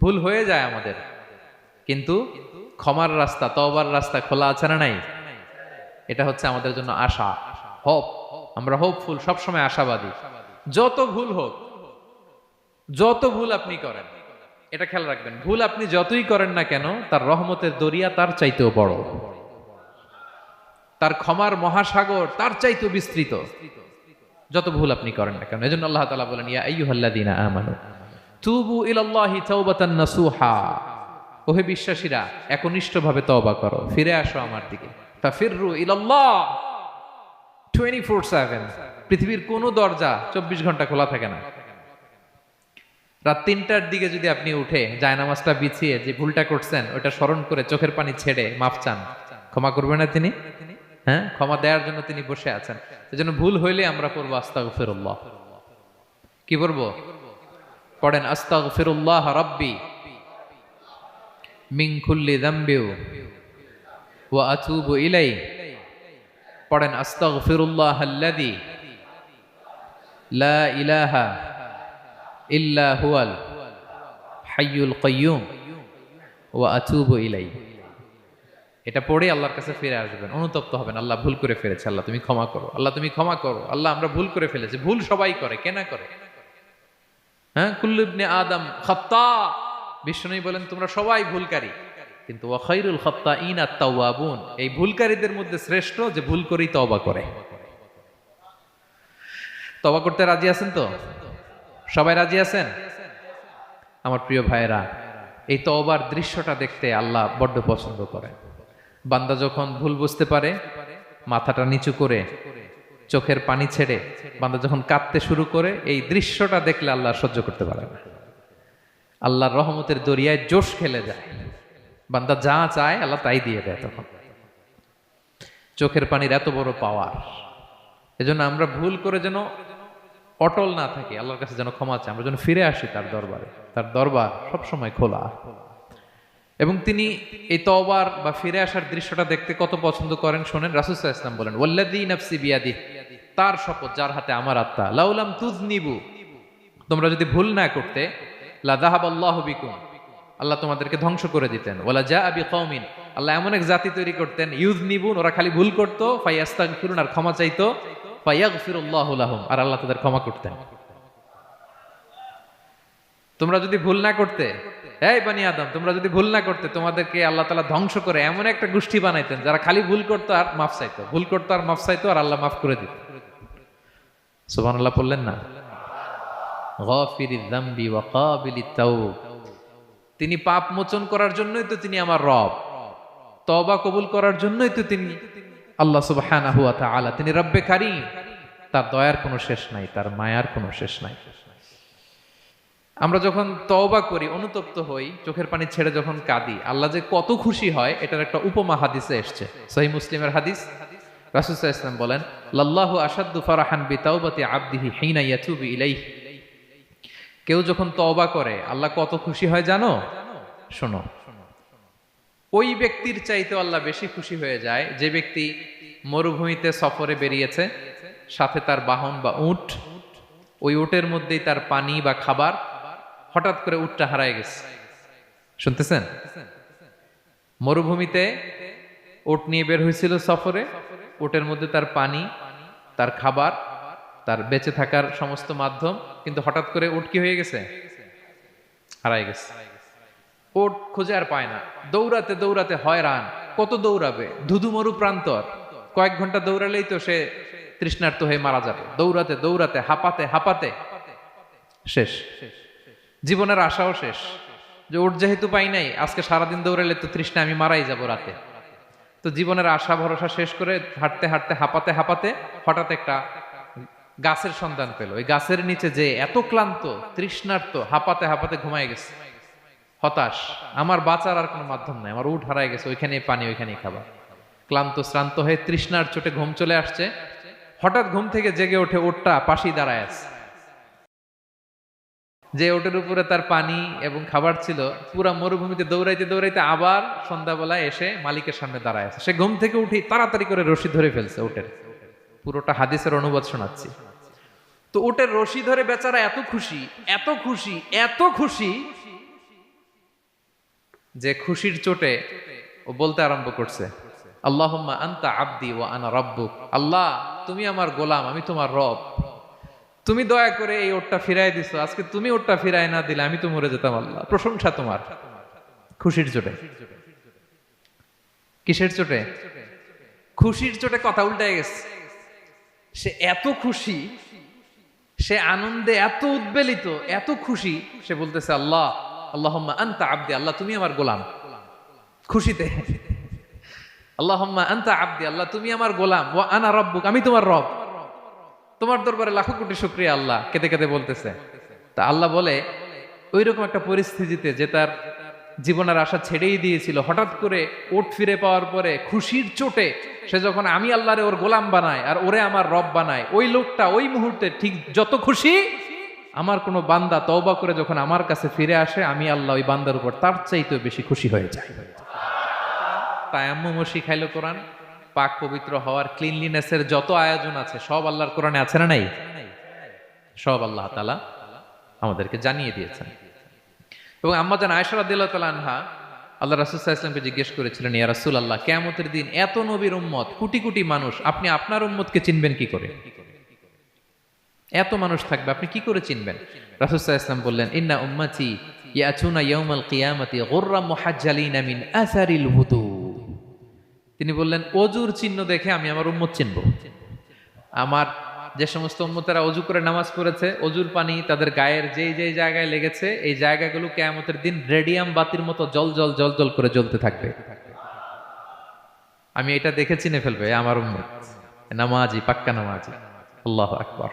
ভুল হয়ে যায় আমাদের। কিন্তু ক্ষমার রাস্তা, তওবার রাস্তা খোলা আছে না নাই? এটা হচ্ছে আমাদের জন্য আশা, হোপ। আমরা হোপফুল, সবসময় আশাবাদী। যত ভুল হোক, যত ভুল আপনি করেন, এটা খেয়াল রাখবেন, ভুল আপনি যতই করেন না কেন, তার রহমতের দরিয়া তার চাইতেও বড়, তার ক্ষমার মহাসাগর তার চাইতেও বিস্তৃত, যত ভুল আপনি করেন না কেন। এজন্য আল্লাহ তাআলা বলেন ইয়া আইয়ুহাল্লাযীনা আমানু তুবু ইলাল্লাহি তাওবাতান নাসুহা, ওহে বিশ্বাসীরা একনিষ্ঠভাবে তওবা করো, ফিরে আসো আমার দিকে। ফাফিররু ইলাল্লাহ 24/7। পৃথিবীর কোনো দরজা 24 ঘন্টা খোলা থাকে না। রাত 3টার দিকে যদি আপনি উঠে জায়নামাজটা বিছিয়ে যে ভুলটা করছেন ওটা স্মরণ করে চোখের পানি ছেড়ে মাফ চান, ক্ষমা করবেন না তিনি? হ্যাঁ, ক্ষমা দেওয়ার জন্য তিনি বসে আছেন। এজন্য ভুল হইলে আমরা পড়বো আস্তাগফিরুল্লাহ। কি পড়বো? পড়েন আস্তাগফিরুল্লাহ রাব্বি মিন কুল্লি যামবি ওয়া আতুবু ইলাইহি। পড়েন আস্তাগফিরুল্লাহাল্লাযী লা ইলাহা ইল্লা হুয়াল হাইয়ুল কাইয়্যুম ওয়া আতুবু ইলাইহি। এটা পড়ে আল্লাহর কাছে ফিরে আসবেন, অনুতপ্ত হবেন, আল্লাহ ভুল করে ফেলেছে, আল্লাহ তুমি ক্ষমা করো, আল্লাহ তুমি ক্ষমা করো, আল্লাহ আমরা ভুল করে ফেলেছি। ভুল সবাই করে, কে না করে? হ্যাঁ, কুল্লু ইবনে আদম খাত্তা। বিষ্ণু বলেন তোমরা সবাই ভুলকারী, কিন্তু ওয়া খায়রুল খাত্তাইন আত-তাওয়াবুন, এই ভুলকারীদের মধ্যে শ্রেষ্ঠ যে ভুল করেই তওবা করে। তওবা করতে রাজি আছেন তো? সবাই রাজি আছেন? আমার প্রিয় ভাইয়েরা, এই তওবার দৃশ্যটা দেখতে আল্লাহ বড্ড পছন্দ করেন। বান্দা যখন ভুল বুঝতে পারে, মাথাটা নিচু করে চোখের পানি ছেড়ে বান্দা যখন কাঁদতে শুরু করে, এই দৃশ্যটা দেখলে আল্লাহ সহ্য করতে পারে না। আল্লাহর রহমতের দরিয়ায় জোশ খেলে যায়, বান্দা যা চায় আল্লাহ তাই দিয়ে দেয়। তখন চোখের পানির এত বড় পাওয়ার। এজন্য আমরা ভুল করে যেন অটল না থাকি, আল্লাহর কাছে যেন ক্ষমা চাই, আমরা যেন ফিরে আসি তার দরবারে। তার দরবার সবসময় খোলা। এবং তিনি এই তওবার বা ফিরে আসার দৃশ্যটা দেখতে কত পছন্দ করেন শোনেন। রাসূল সাল্লাল্লাহু আলাইহি ওয়াসাল্লাম বলেন ওয়াল্লাযী নাফসি বিয়াদিহি, তার শপথ যার হাতে আমার আত্মা, লাউলাম তুযনিবু, তোমরা যদি ভুল না করতে, লা যাহাবাল্লাহু বিকুম, আল্লাহ তোমাদেরকে ধ্বংস করে দিতেন। ওয়ালা জাআ বিকওমিন, আল্লাহ এমন এক জাতি তৈরি করতেন, ইউযনিবুন, ওরা খালি ভুল করতো, ফায়াস্তাগফিরুন, আর ক্ষমা চাইতো, ফায়াগফিরুল্লাহু লাহুম, আর আল্লাহ তাদের ক্ষমা করতেন। তোমরা যদি ভুল না করতে, এই বানি আদম, তোমরা যদি ভুল না করতে, তোমাদেরকে আল্লাহ তাআলা ধ্বংস করে এমন একটা গোষ্ঠী বানাইতেন যারা খালি ভুল করতো আর মাফ চাইতো, ভুল করতো আর মাফ চাইতো, আর আল্লাহ মাফ করে দিত। সুবহানাল্লাহ পড়লেন না? গাফিরিয যামবি ওয়া কাবিলিত তাওব। তিনি পাপ মোচন করার জন্যই তো তিনি আমার রব, তওবা কবুল করার জন্যই তো তিনি আল্লাহ সুবহানাহু ওয়া তাআলা। তিনি রব্বে কারীম, তার দয়ার কোনো শেষ নাই, তার মায়ার কোনো শেষ নাই। আমরা যখন তওবা করি, অনুতপ্ত হই, চোখের পানি ছেড়ে যখন কাঁদি, আল্লাহ যে কত খুশি হয় এটার একটা উপমা হাদিসে এসেছে, সহিহ মুসলিমের হাদিস। রাসূল সাল্লাল্লাহু আলাইহি ওয়াসাল্লাম বলেন, লাল্লাহু আশাদ্দু ফারাহান বিতাওবাতি আবদিহি হিনা ইয়াতুবু ইলাইহি। কেউ যখন তওবা করে আল্লাহ কত খুশি হয় জানো? শোনো, ওই ব্যক্তির চাইতে আল্লাহ বেশি খুশি হয়ে যায় যে ব্যক্তি মরুভূমিতে সফরে বেরিয়েছে, সাথে তার বাহন বা উট, ওই উটের মধ্যেই তার পানি বা খাবার, হঠাৎ করে উটটা হারায় গেছে। শুনতেছেন? মরুভূমিতে উট নিয়ে বের হয়েছিল সফরে, উটের মধ্যে তার পানি, তার খাবার, তার বেঁচে থাকার সমস্ত মাধ্যম, কিন্তু হঠাৎ করে উট কি হয়ে গেছে? হারায় গেছে। উট খুঁজে আর পায় না, দৌড়াতে দৌড়াতে হয়রান। কত দৌড়াবে? ধুধু মরু প্রান্তর, কয়েক ঘন্টা দৌড়ালেই তো সে তৃষ্ণার্ত হয়ে মারা যাবে। দৌড়াতে দৌড়াতে হাঁপাতে হাঁপাতে শেষ, জীবনের আশাও শেষ, যে উট যেহেতু পাই নাই, আজকে সারাদিন দৌড়ালে তো তৃষ্ণা আমি মারাই যাব রাতে। তো জীবনের আশা ভরসা শেষ করে হাঁটতে হাঁটতে হাঁপাতে হাঁপাতে হঠাৎ একটা গাছের সন্ধান পেল। ওই গাছের নিচে যে এত ক্লান্ত, তৃষ্ণার্ত, হাঁপাতে হাঁপাতে ঘুমায় গেছে, হতাশ, আমার বাঁচার আর কোনো মাধ্যম নাই, আমার উট হারায় গেছে, ওইখানেই পানি, ওইখানেই খাবার। ক্লান্ত শ্রান্ত হয়ে তৃষ্ণার চোটে ঘুম চলে আসছে। হঠাৎ ঘুম থেকে জেগে ওঠে, উটটা পাশেই দাঁড়ায় আছে। যে ওটের উপরে তার পানি এবং খাবার ছিল, পুরা মরুভূমিতে দৌড়াইতে দৌড়াইতে আবার সন্ধ্যাবেলায় এসে মালিকের সামনে দাঁড়ায় আছে। সে ঘুম থেকে উঠে তাড়াতাড়ি করে রশি ধরে ফেলছে উটের। পুরোটা হাদিসের অনুবাদ শোনাচ্ছি। তো উটের রশি ধরে বেচারা এত খুশি, এত খুশি, এত খুশি, যে খুশির চোটে ও বলতে আরম্ভ করছে, আল্লাহুম্মা আনতা আবদি ওয়া আনা রাব্বুক। আল্লাহ, তুমি আমার গোলাম, আমি তোমার রব। তুমি দয়া করে এই ওটটা ফিরাই দিছো, আজকে তুমি ওটটা ফিরাই না দিলে আমি তো মরে যেতাম। আল্লাহ, প্রশংসা তোমার। খুশির চোটে। কিসের চোটে? খুশির চোটে কথা উল্টায় গেছে। সে এত খুশি, সে আনন্দে এত উদ্বেলিত, এত খুশি, সে বলতেছে আল্লাহ, আল্লাহুম্মা আনতা আবদি, আল্লাহ তুমি আমার গোলাম। খুশিতে আল্লাহুম্মা আনতা আবদি, আল্লাহ তুমি আমার গোলাম, ওয়া আনা রাব্বুক, আমি তোমার রব। তোমার দরবারে লাখো কোটি শুকরিয়া আল্লাহ, কেঁদে কেঁদে বলতেছে। তা আল্লাহ বলে, ওইরকম একটা পরিস্থিতিতে যে তার জীবনের আশা ছেড়েই দিয়েছিল, হঠাৎ করে উট ফিরে পাওয়ার পরে খুশির চোটে সে যখন আমি আল্লাহরে ওর গোলাম বানায় আর ওরে আমার রব বানায়, ওই লোকটা ওই মুহূর্তে ঠিক যত খুশি, আমার কোনো বান্দা তওবা করে যখন আমার কাছে ফিরে আসে, আমি আল্লাহ ওই বান্দার উপর তার চাইতেও বেশি খুশি হয়ে যায়। তায়াম্মুম শিখাইলো কোরআন। পাক পবিত্র হওয়ার, ক্লিনলিনেসের যত আয়োজন আছে সব আল্লাহর কোরআনে আছে না নাই? সব আল্লাহ তাআলা আমাদেরকে জানিয়ে দিয়েছেন। এবং আম্মাজান আয়েশা রাদিয়াল্লাহু তাআলা আনহা আল্লাহ রাসূল সাল্লাল্লাহু আলাইহি ওয়াসাল্লামকে জিজ্ঞেস করেছিলেন, ইয়া রাসূলুল্লাহ, কিয়ামতের দিন এত নবীর উম্মত, কোটি কোটি মানুষ, আপনি আপনার উম্মতকে চিনবেন কি করে? এত মানুষ থাকবে, আপনি কি করে চিনবেন? রাসূল সাল্লাল্লাহু আলাইহি ওয়াসাল্লাম বললেন, ইন্না উম্মতি ইয়াতুনা ইয়াউমাল কিয়ামাতি গুররাম মুহাজ্জালিনা মিন আসারিল wudu। তিনি বললেন, অজুর চিহ্ন দেখে আমি আমার উম্মত চিনব। আমার যে সমস্ত উম্মতেরা অজু করে নামাজ পড়েছে, অজুর পানি তাদের গায়ের যেই যেই জায়গায় লেগেছে, এই জায়গাগুলো কিয়ামতের দিন রেডিয়াম বাতির মতো জল জল জল জল করে জ্বলতে থাকবে। আমি এটা দেখে চিনে ফেলবে আমার উম্মত, নামাজি, পাক্কা নামাজি। আল্লাহু আকবার।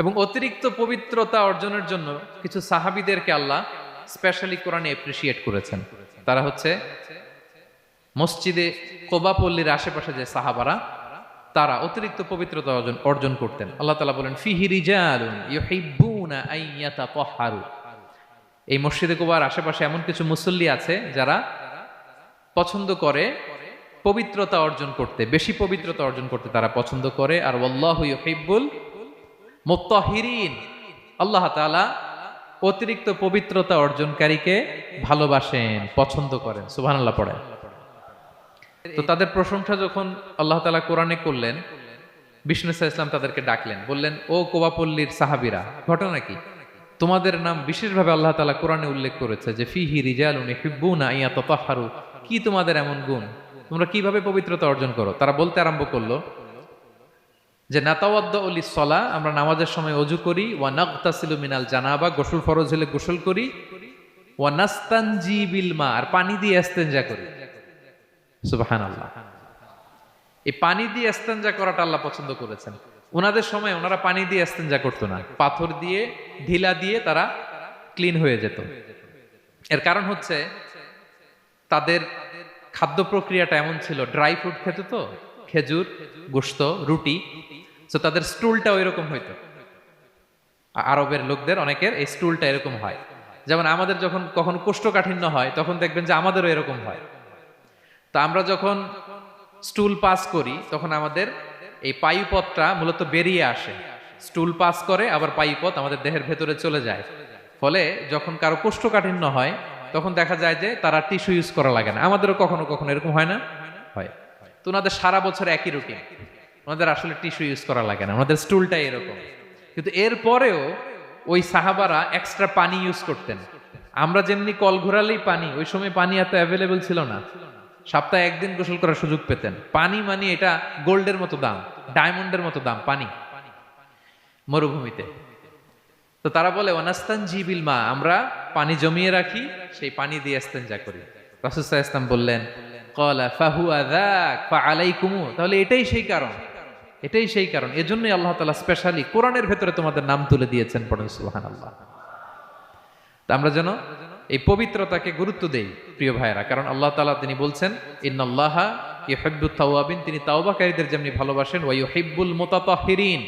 এবং অতিরিক্ত পবিত্রতা অর্জনের জন্য কিছু সাহাবীদেরকে আল্লাহ স্পেশালি কোরআনে অ্যাপ্রিশিয়েট করেছেন। তারা হচ্ছে মসজিদে কোবা পল্লীর আশেপাশে যে সাহাবারা, তারা অতিরিক্ত পবিত্রতা অর্জন করতেন। আল্লাহ তাআলা বলেন, ফিহি রিজালুন ইউহিব্বুনা আন ইয়াতাতাহহারু। এই মসজিদে কোবার আশেপাশে এমন কিছু মুসল্লি আছে যারা পছন্দ করে পবিত্রতা অর্জন করতে, বেশি পবিত্রতা অর্জন করতে তারা পছন্দ করে। আর ওয়াল্লাহু ইউহিব্বুল মুত্তাহিরিন, আল্লাহ তাআলা অতিরিক্ত পবিত্রতা অর্জনকারীকে ভালোবাসেন, পছন্দ করেন। সুবহানাল্লাহ পড়েন। তো তাদের প্রশংসা যখন আল্লাহ তাআলা কোরআনে করলেন, বিষ্ণু সাল্লাল্লাহু আলাইহি ওয়াসাল্লাম তাদেরকে ডাকলেন, বললেন, ও কোবাপল্লীর সাহাবীরা, ঘটনা কি? তোমাদের নাম বিশেষভাবে আল্লাহ তাআলা কোরআনে উল্লেখ করেছে যে ফিহি রিজালুন ইউহিব্বুনা আন ইয়াতাতাহহারু, কি তোমাদের এমন গুণ, তোমরা কিভাবে পবিত্রতা অর্জন করো? তারা বলতে আরম্ভ করলো যে নাতাওয়াদ্দাউ লিস-সালাহ, আমরা নামাজের সময় ওযু করি, ওয়া নাগতাসিলু মিনাল জানাবা, গোসল ফরজ হলে গোসল করি, ওয়া নাস্তানজি বিল মা, আর পানি দিয়ে ইস্তেনজা করি। সুবহানাল্লাহ। এই পানি দিয়ে ইস্তেনজা করাটা আল্লাহ পছন্দ করেছেন। ওনাদের সময় ওনারা পানি দিয়ে ইস্তেনজা করতো না, পাথর দিয়ে ঢিলা দিয়ে তারা ক্লিন হয়ে যেত। এর কারণ হচ্ছে তাদের খাদ্য প্রক্রিয়াটা এমন ছিল, ড্রাই ফ্রুট খেত তো, খেজুর, গোশত, রুটি, তো তাদের স্টুলটা ওইরকম হইতো। আরবের লোকদের অনেকের এই স্টুলটা এরকম হয়। যেমন আমাদের যখন কখনো কোষ্ঠকাঠিন্য হয় তখন দেখবেন যে আমাদেরও এরকম হয়। তো আমরা যখন স্টুল পাস করি তখন আমাদের এই পায়ুপথটা মূলত বেরিয়ে আসে, স্টুল পাস করে আবার পায়ুপথ আমাদের দেহের ভেতরে চলে যায়। ফলে যখন কারো কোষ্ঠকাঠিন্য হয় তখন দেখা যায় যে তারা টিস্যু ইউজ করা লাগে না। আমাদেরও কখনো কখনো এরকম হয় না? হয়। তো ওনাদের সারা বছর একই রুটিন, ওনাদের আসলে টিস্যু ইউজ করা লাগে না, ওনাদের স্টুলটাই এরকম। কিন্তু এরপরেও ওই সাহাবারা এক্সট্রা পানি ইউজ করতেন। আমরা যেমনি কল ঘোরালেই পানি, ওই সময় পানি এত অ্যাভেলেবল ছিল না, সপ্তাহে একদিন গোসল করার সুযোগ পেতেন। পানি মানে এটা গোল্ডের মতো দাম, ডায়মন্ডের মতো দাম পানি মরুভূমিতে। তো তারা বলে ওয়ানাস্তানজি বিল মা, আমরা পানি জমিয়ে রাখি, সেই পানি দিয়ে ইস্তেনজা করি। রাসূল সাল্লাল্লাহু আলাইহি ওয়াসাল্লাম বললেন ক্বালা ফাহুয়া যাক ফাআলাইকুম, তাহলে এটাই সেই কারণ, এটাই সেই কারণ, এজন্যই আল্লাহ তাআলা স্পেশালি কোরআনের ভেতরে তোমাদের নাম তুলে দিয়েছেন। পড়েন সুবহানাল্লাহ। তা আমরা যেন এই পবিত্রতাকে গুরুত্ব দেই প্রিয় ভাইয়েরা, কারণ আল্লাহ তাআলা তিনি বলছেন ইন্নাল্লাহা ইউহিব্বুত তাওয়াবিন, তিনি তাওবাকারীদের যেমনি ভালোবাসেন, ওয়া ইউহিব্বুল মুতাতাহহিরিন,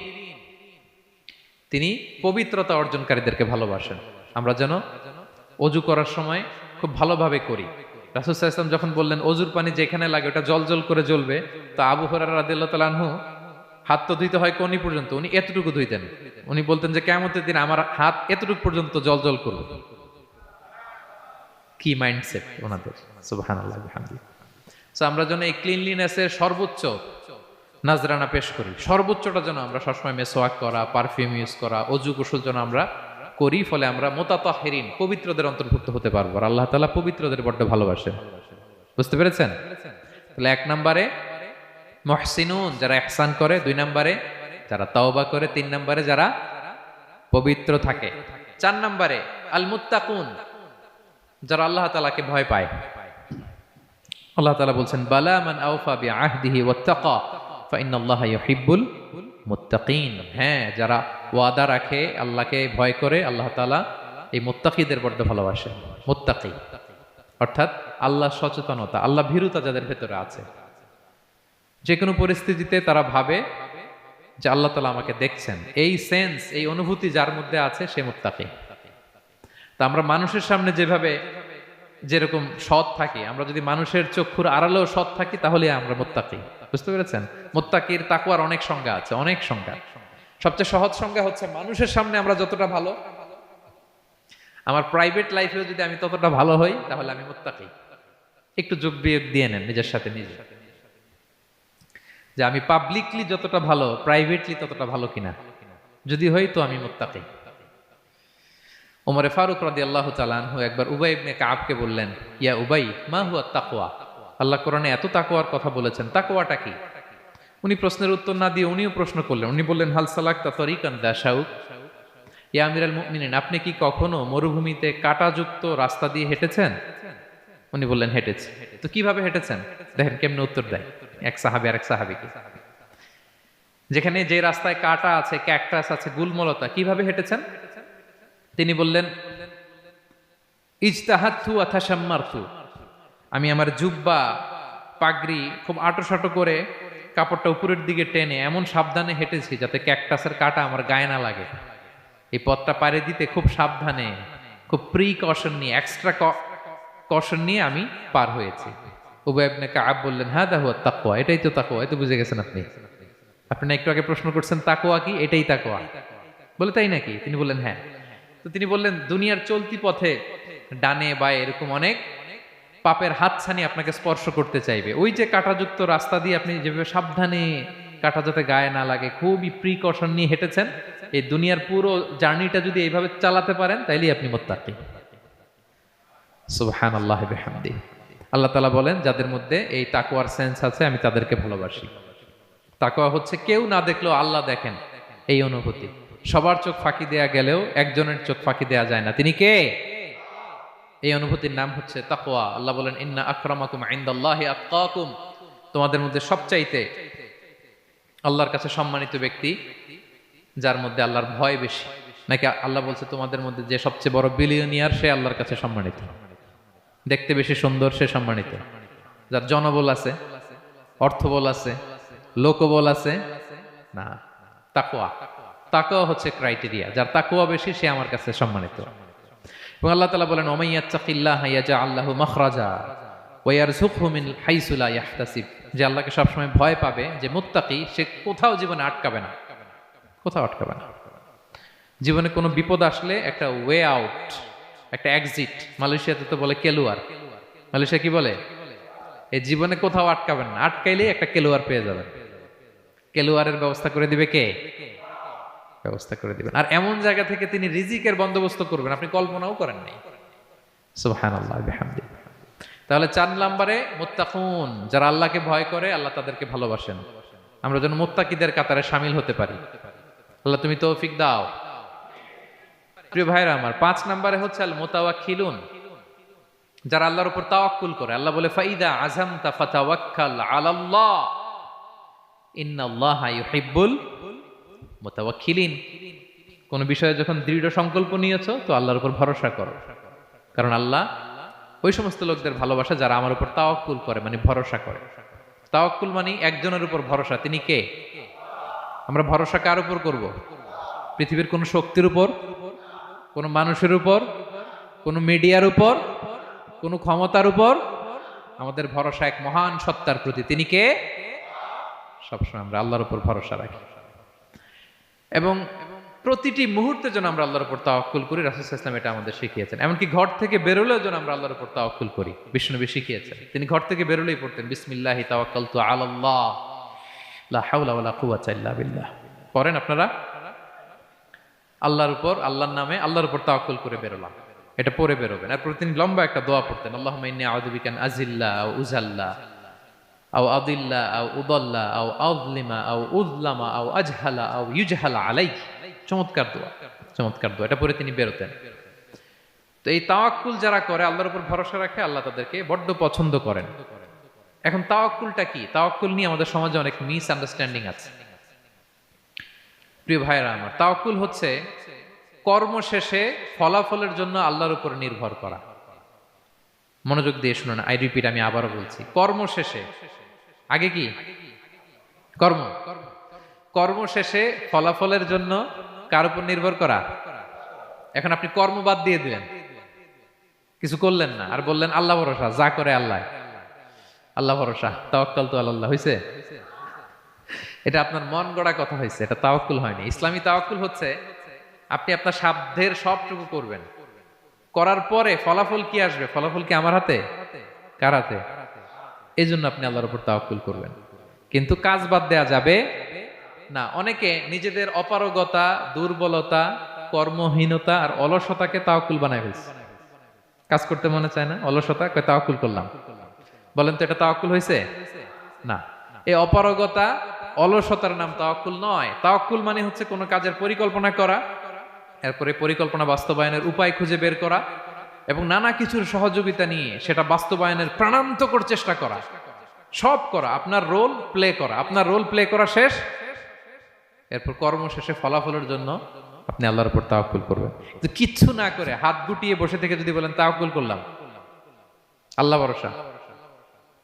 তিনি পবিত্রতা অর্জনকারীদেরকে ভালোবাসেন। আমরা যেন ওযু করার সময় খুব ভালোভাবে করি। রাসূল সাল্লাল্লাহু আলাইহি ওয়াসাল্লাম যখন বললেন ওযুর পানি যেখানে লাগে ওটা জলজল করে জ্বলবে, তা আবু হুরায়রা রাদিয়াল্লাহু তাআলা আনহু হাত তো ধুইতে হয় কোনি পর্যন্ত, উনি এতটুকু ধুইতেন। উনি বলতেন যে কিয়ামতের দিন আমার হাত এতটুকু পর্যন্ত জলজল করবে। কি মাইন্ডসেট ওনাদের, সুবহানাল্লাহ বিহামদিহি। সো আমরা যেন এই ক্লিনলিনেসের সর্বোচ্চ নাজরানা পেশ করি, সর্বোচ্চটা যেন আমরা সবসময় মেসওয়াক করা, পারফিউম ইউজ করা, অজু গোসল যেন আমরা করি। ফলে আমরা মুতাতাহহিরিন, পবিত্রদের অন্তর্ভুক্ত হতে পারবো। আর আল্লাহ তাআলা পবিত্রদের বড্ড ভালোবাসেন। বুঝতে পেরেছেন? তাহলে ১ নম্বরে মুহসিনুন, যারা ইহসান করে, ২ নম্বরে যারা তাওবা করে, ৩ নম্বরে যারা পবিত্র থাকে, ৪ নম্বরে আল মুত্তাকুন, যারা আল্লাহ তাআলাকে ভয় পায়। আল্লাহ তাআলা বলছেন বালা মান আওফা বিআহদিহি ওয়াত্তাকা ফাইন্নাল্লাহা ইউহিব্বুল মুত্তাকিন। হ্যাঁ, যারা ওয়াদা রাখে, আল্লাহকে ভয় করে, আল্লাহ তাআলা এই মুত্তাকিদের বড্ড ভালোবাসেন। মুত্তাকি অর্থাৎ আল্লাহ সচেতনতা, আল্লাহ ভীরুতা যাদের ভেতরে আছে, যে কোনো পরিস্থিতিতে তারা ভাবে যে আল্লাহ তাআলা আমাকে দেখছেন, এই সেন্স, এই অনুভূতি যার মধ্যে আছে সে মুত্তাকি। তা আমরা মানুষের সামনে যেভাবে যেরকম সৎ থাকি, আমরা যদি মানুষের চক্ষুর আড়ালেও সৎ থাকি তাহলে আমরা মুত্তাকি। বুঝতে পেরেছেন? মুত্তাকির তাকওয়ার অনেক সংজ্ঞা আছে, অনেক সংজ্ঞা। সবচেয়ে সহজ সংজ্ঞা হচ্ছে মানুষের সামনে আমরা যতটা ভালো, আমার প্রাইভেট লাইফেও যদি আমি ততটা ভালো হই তাহলে আমি মুত্তাকি। একটু যোগ বিয়োগ দিয়ে নেন নিজের সাথে নিজে, যে আমি পাবলিকলি যতটা ভালো প্রাইভেটলি ততটা ভালো কিনা। যদি হই তো আমি মুত্তাকি। ওমরে ফারুক রাদিয়াল্লাহু তাআলা আনহু একবার উবাই ইবনে কাবকে বললেন, ইয়া উবাই মা হুয়া তাকওয়া, আল্লাহ কোরআনে এত তাকওয়ার কথা বলেছেন, তাকওয়াটা কি? উনি প্রশ্নের উত্তর না দিয়ে উনিও প্রশ্ন করলেন। উনি বললেন হাল সালাকতা তরিকান দা শাউক, ইয়া আমিরাল মুমিনিন, আপনি কি কখনো মরুভূমিতে কাঁটাযুক্ত রাস্তা দিয়ে হেঁটেছেন? উনি বললেন হেঁটেছি। তো কিভাবে হেঁটেছেন? দেখেন কেমনে উত্তর দেয় এক সাহাবী আর এক সাহাবীকে। যেখানে যে রাস্তায় কাঁটা আছে, ক্যাকটাস আছে, গুলমলতা, কিভাবে হেঁটেছেন? তিনি বললেন ইজতাহাদতু ওয়া তাশাম্মারতু, আমি আমার জুব্বা পাগড়ি খুব আঁটো করে কাপড়টা উপরের দিকে টেনে এমন সাবধানে হেঁটেছি যাতে ক্যাকটাসের কাঁটা আমার গায়ে না লাগে। এই পথটা পাড়ি দিতে খুব সাবধানে, খুব প্রিকশন নিয়ে, এক্সট্রা কশন নিয়ে আমি পার হয়েছি। উবাই ইবনে কাব বললেন হাদা হুয়া তাকওয়া, এটাই তো তাকওয়া। এই তো বুঝে গেছেন আপনি। আপনি একটু আগে প্রশ্ন করছেন তাকওয়া কি, এটাই তাকওয়া। বলে তাই নাকি? তিনি বললেন হ্যাঁ। তো তিনি বললেন দুনিয়ার চলতি পথে ডানে বায়ে এরকম অনেক পাপের হাতছানি আপনাকে স্পর্শ করতে চাইবে। ওই যে কাঁটাযুক্ত রাস্তা দিয়ে আপনি যেভাবে সাবধানে কাঁটা যাতে গায়ে না লাগে, খুবই প্রিকশন নিয়ে হেঁটেছেন, এই দুনিয়ার পুরো জার্নিটা যদি এইভাবে চালাতে পারেন তাইলেই আপনি মুত্তাকি। সুবহানাল্লাহ বিহামদিহি। আল্লাহ তাআলা বলেন যাদের মধ্যে এই তাকওয়ার সেন্স আছে আমি তাদেরকে ভালোবাসি। তাকওয়া হচ্ছে কেউ না দেখলেও আল্লাহ দেখেন, এই অনুভূতি। সবার চোখ ফাঁকি দেয়া গেলেও একজনের চোখ ফাঁকি দেয়া যায় না, তিনি কে? এই অনুভূতির নাম হচ্ছে তাকওয়া। আল্লাহ বলেন ইন্না আকরামাকুম ইনদাল্লাহি আতকাকুম, তোমাদের মধ্যে সবচাইতে আল্লাহর কাছে সম্মানিত ব্যক্তি যার মধ্যে আল্লাহর ভয় বেশি। নাকি আল্লাহ বলছে তোমাদের মধ্যে যে সবচেয়ে বড় বিলিয়নিয়ার সে আল্লাহর কাছে সম্মানিত, দেখতে বেশি সুন্দর সে সম্মানিত। যার জনবল আছে, অর্থবল আছে, লোকবল আছে না, তাকওয়া। তাকওয়া হচ্ছে ক্রাইটেরিয়া, যার তাকওয়া বেশি সে আমার কাছে সম্মানিত। এবং আল্লাহ তাআলা বলেন ওমাইয়াত্তাকিল্লাহা ইয়াজআল লাহু মাখরাজা ওয়া ইয়ারযুকহু মিন হাইসু লা ইয়াহতাসিব, যে আল্লাহকে সবসময় ভয় পাবে, যে মুত্তাকি, সে কোথাও জীবনে আটকাবে না, কোথাও আটকাবে না। জীবনে কোনো বিপদ আসলে একটা ওয়ে আউট, একটা এক্সিট। মালয়েশিয়াতে তো বলে কেলুয়ার। মালয়েশিয়া কি বলে? এই জীবনে কোথাও আটকাবেন না, আটকাইলেই একটা কেলুয়ার পেয়ে যাবেন। কেলুয়ারের ব্যবস্থা করে দিবে কে? ব্যবস্থা করে দিবেন। আর এমন জায়গা থেকে তিনি রিজিকের বন্দোবস্ত করবেন আপনি কল্পনাও করেন নাই। সুবহানাল্লাহ বিহামদিহি। তাহলে 4 নম্বরে মুত্তাকুন, যারা আল্লাহকে ভয় করে আল্লাহ তাদেরকে ভালোবাসেন। আমরা যেন মুত্তাকিদের কাতারে শামিল হতে পারি। আল্লাহ তুমি তৌফিক দাও। প্রিয় ভাইরা আমার, 5 নম্বরে হচ্ছে আল মুতাওয়াক্কিলুন, যারা আল্লাহর উপর তাওয়াক্কুল করে। আল্লাহ বলে ফাইদা আযামতা ফাতাওয়াক্কাল আলাল্লাহ ইন্নাল্লাহা ইউহিব্বুল মুতাওয়াক্কিলিন। কোন বিষয়ে যখন দৃঢ় সংকল্প নিয়েছো তো আল্লাহর উপর ভরসা করো, কারণ আল্লাহ ওই সমস্ত লোকদের ভালোবাসা যারা আমার উপর তাওয়াক্কুল করে, মানে ভরসা করে। তাওয়াক্কুল মানে একজনের উপর ভরসা, তিনি কে? আমরা ভরসা কার উপর করব? পৃথিবীর কোন শক্তির উপর, কোন মানুষের উপর, কোন মিডিয়ার উপর, কোন ক্ষমতার উপর? আমাদের ভরসা এক মহান সত্তার প্রতি, তিনি কে? সবসময় আমরা আল্লাহর উপর ভরসা রাখি এবং প্রতিটি মুহূর্তে যেন আমরা আল্লাহর উপর তাওয়াক্কুল করি। রাসূল সাল্লাল্লাহু আলাইহি ওয়াসাল্লাম এটা আমাদের শিখিয়েছেন। এমনকি ঘর থেকে বেরোলেও যেন আমরা আল্লাহর উপর তাওয়াক্কুল করি, বিশ্বনবী শিখিয়েছেন। তিনি ঘর থেকে বেরোলেই পড়তেন বিসমিল্লাহি তাওয়াক্কালতু আলাল্লাহ লা হাওলা ওয়ালা কুওয়াতা ইল্লা বিল্লাহ। পড়েন আপনারা? আল্লাহর উপর, আল্লাহর নামে, আল্লাহর উপর তাওয়াক্কুল করে বেরোলাম, এটা পড়ে বেরোবেন। আর তিনি লম্বা একটা দোয়া পড়তেন, আল্লাহুম্মা ইন্নী আউযু বিকা আন আযিল্লা আও উযাল্লা আও আদিল্লা আও উদাল্লা আও আযলিমা আও উযলামা আও আজহালা আও ইউজহালা আলাইহি। চমৎকার দোয়া, চমৎকার দোয়া। এটা পড়ে তিনি বেরোতেন। তো এই তাওয়াক্কুল যারা করে, আল্লাহর উপর ভরসা রাখে, আল্লাহ তাদেরকে বড্ড পছন্দ করেন। এখন তাওয়াক্কুলটা কি? তাওয়াক্কুল নিয়ে আমাদের সমাজে অনেক মিস আন্ডারস্ট্যান্ডিং আছে। প্রিয় ভাইরা আমার, তাওয়াক্কুল হচ্ছে কর্ম শেষে ফলাফলের জন্য আল্লাহর উপর নির্ভর করা। মনোযোগ দিয়ে শুনুন, আই রিপিট, আমি আবারও বলছি, কর্ম শেষে, আগে কি কর্ম, কর্ম শেষে ফলাফলের জন্য কার উপর নির্ভর করা? এখন আপনি কর্ম বাদ দিয়ে দিলেন, কিছু করলেন না, আর বললেন আল্লাহ ভরসা, যা করে আল্লাহ, আল্লাহ ভরসা, তাওয়াক্কালতু আলাল্লাহ হইছে? এটা আপনার মন গড়া কথা হয়েছে, এটা তাওয়াক্কুল হয়নি। ইসলামী তাওয়াক্কুল হচ্ছে আপনি আপনার সাধ্যের সবটুকু করবেন, করার পরে ফলাফল কি আসবে, ফলাফল কি আমার হাতে? কার হাতে? এই জন্য আপনি আল্লাহর উপর তাওয়াক্কুল করবেন। কিন্তু কাজ বাদ দেয়া যাবে না। অনেকে নিজেদের অপারগতা, দুর্বলতা, কর্মহীনতা আর অলসতাকে তাওয়াক্কুল বানায় ফেলছে। কাজ করতে মনে চায় না, অলসতা, কয় তাওয়াক্কুল করলাম। বলেন তো এটা তাওয়াক্কুল হয়েছে? না। এই অপারগতা, অলসতার নাম তাওয়াক্কুল নয়। তাওয়াক্কুল মানে হচ্ছে কোনো কাজের পরিকল্পনা করা, এরপরে পরিকল্পনা বাস্তবায়নের উপায় খুঁজে বের করা এবং নানা কিছুর সহযোগিতা নিয়ে সেটা বাস্তবায়নের প্রাণান্তকর চেষ্টা করা, সব করা, আপনার রোল প্লে করা। আপনার রোল প্লে করা শেষ, এরপর কর্ম শেষে ফলাফলের জন্য আপনি আল্লাহর উপর তাওয়াক্কুল করবেন। তো কিচ্ছু না করে হাত গুটিয়ে বসে থেকে যদি বলেন তাওয়াক্কুল করলাম, আল্লাহ ভরসা,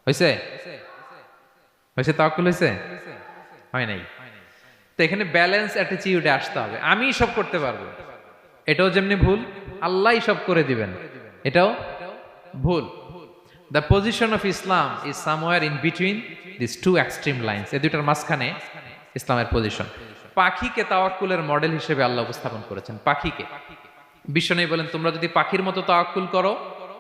হয়েছে? হয়েছে? তাওয়াক্কুল হয়েছে? হয় নাই। তো এখানে ব্যালেন্স অ্যাটিটিউডে আসতে হবে। আমি সব করতে পারবো, এটাও যেমনি ভুল, আল্লাহই সব করে দিবেন, এটাও ভুল। The position of Islam is somewhere in between this two extreme lines. এই দুইটার মাঝখানে ইসলামের পজিশন। পাখিকে তাওয়াক্কুলের মডেল হিসেবে আল্লাহ উপস্থাপন করেছেন। পাখিকে বিশ্বনবী বলেন তোমরা যদি পাখির মতো তাওয়াক্কুল করো,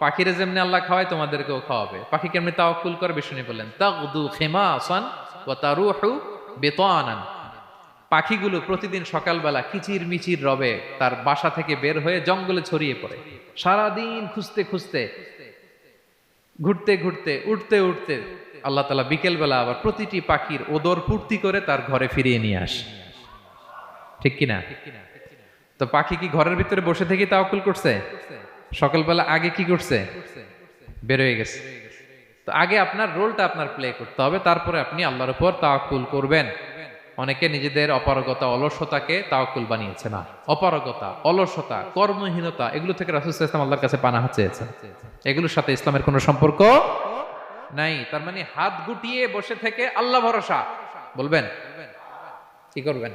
পাখিরে যেমনি আল্লাহ খাওয়ায় তোমাদেরকেও খাওয়াবে। পাখি কেমনি তাওয়াক্কুল করে? বিশ্বনবী বলেন তাগদু খিমাসান ওয়া তারুহু বেতানান, পাখিগুলো প্রতিদিন সকালবেলা কিচির মিচির রবে তার বাসা থেকে বের হয়ে জঙ্গলে ছড়িয়ে পড়ে, সারাদিন খুঁজতে খুঁজতে, ঘুরতে ঘুরতে, উঠতে উঠতে আল্লাহ তাআলা বিকেলবেলা আবার প্রতিটি পাখির ওদর পূর্তি করে তার ঘরে ফিরিয়ে নিয়ে আসে। ঠিক কিনা? তো পাখি কি ঘরের ভিতরে বসে থেকে তাওয়াক্কুল করছে? সকালবেলা আগে কি করছে? বের হয়ে গেছে। তো আগে আপনার রোলটা আপনার প্লে করতে হবে, তারপরে আপনি আল্লাহর উপর তাওয়াক্কুল করবেন। অনেকে নিজেদের অপারগতা, অলসতাকে তাওয়াক্কুল বানিয়েছে। না, অপারগতা, অলসতা, কর্মহীনতা এগুলো থেকে রাসূল সাল্লাল্লাহু আলাইহি ওয়াসাল্লাম আল্লাহর কাছে পানাহ চেয়েছেন। এগুলোর সাথে ইসলামের কোনো সম্পর্ক নাই। তার মানে হাত গুটিয়ে বসে থেকে আল্লাহ ভরসা বলবেন, কি করবেন?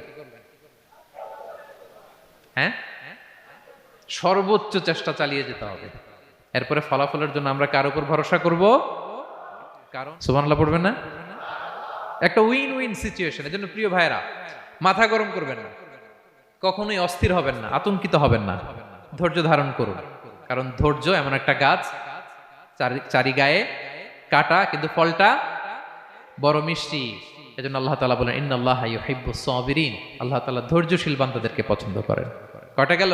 হ্যাঁ, সর্বোচ্চ চেষ্টা চালিয়ে যেতে হবে। এরপরে ফলাফলের জন্য আমরা কার উপর ভরসা করব? কারণ সুবহানাল্লাহ পড়বেন না? একটা উইন উইন সিচুয়েশন। এর জন্য প্রিয় ভাইরা, মাথা গরম করবেন না, কখনোই অস্থির হবেন না, আতঙ্কিত হবেন না, ধৈর্য ধারণ করুন। কারণ ধৈর্য এমন একটা গাছ, চারি গায়ে কাটা, কিন্তু ফলটা বড় মিষ্টি। এজন্য আল্লাহ তাআলা বলেন ইন্নাল্লাহা ইউহিব্বুস সাবিরিন, আল্লাহ তাআলা ধৈর্যশীল বান্দাদেরকে পছন্দ করেন। কয়টা গেল?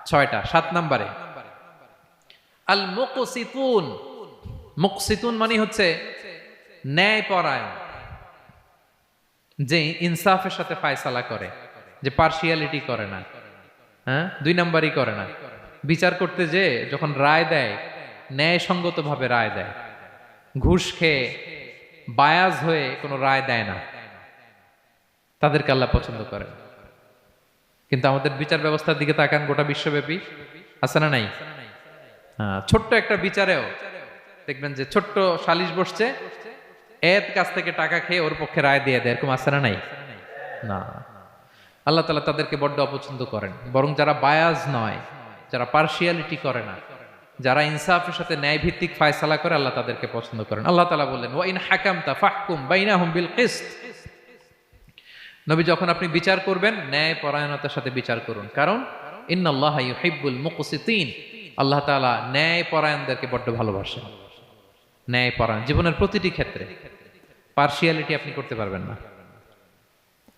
6টা। 7 নম্বরে আল মুকসিতুন। মুকসিতুন মানে হচ্ছে ন্যায়পরায়ণ, যে ইনসাফের সাথে ফায়সালা করে, যে পার্শিয়ালিটি করে না, হ্যাঁ, 2 নাম্বারই করে না। বিচার করতে যে যখন রায় দেয় ন্যায়সঙ্গত ভাবে রায় দেয়, ঘুষ খেয়ে বায়াজ হয়ে কোনো রায় দেয় না, তাদেরকে আল্লাহ পছন্দ করেন। কিন্তু আমাদের বিচার ব্যবস্থার দিকে তাকান, গোটা বিশ্বব্যাপী আছে না নাই? ছোট্ট একটা বিচারেও দেখবেন যে ছোট্ট সালিশ বসছে, এর কাছ থেকে টাকা খেয়ে ওর পক্ষে রায় দিয়ে দেয়, এরকম আছে না নাই? না, আল্লাহ তাআলা তাদেরকে বড্ড অপছন্দ করেন। বরং যারা বায়াজ নয়, যারা পার্শিয়ালিটি করে না, যারা ইনসাফের সাথে ন্যায় ভিত্তিক ফায়সালা করে, আল্লাহ তাদেরকে পছন্দ করেন। আল্লাহ তাআলা বললেন ওয়া ইন হাকামতা ফাহকুম বাইনাহুম বিল কিসত। নবী, যখন আপনি বিচার করবেন ন্যায় পরায়ণতার সাথে বিচার করুন, কারণ ইন্নাল্লাহা ইউহিব্বুল মুকসিতিন, আল্লাহ তাআলা ন্যায় পরায়ণদেরকে বড্ড ভালোবাসেন। ন্যায় পরায়ণ জীবনের প্রতিটি ক্ষেত্রে। পার্শিয়ালিটি আপনি করতে পারবেন না,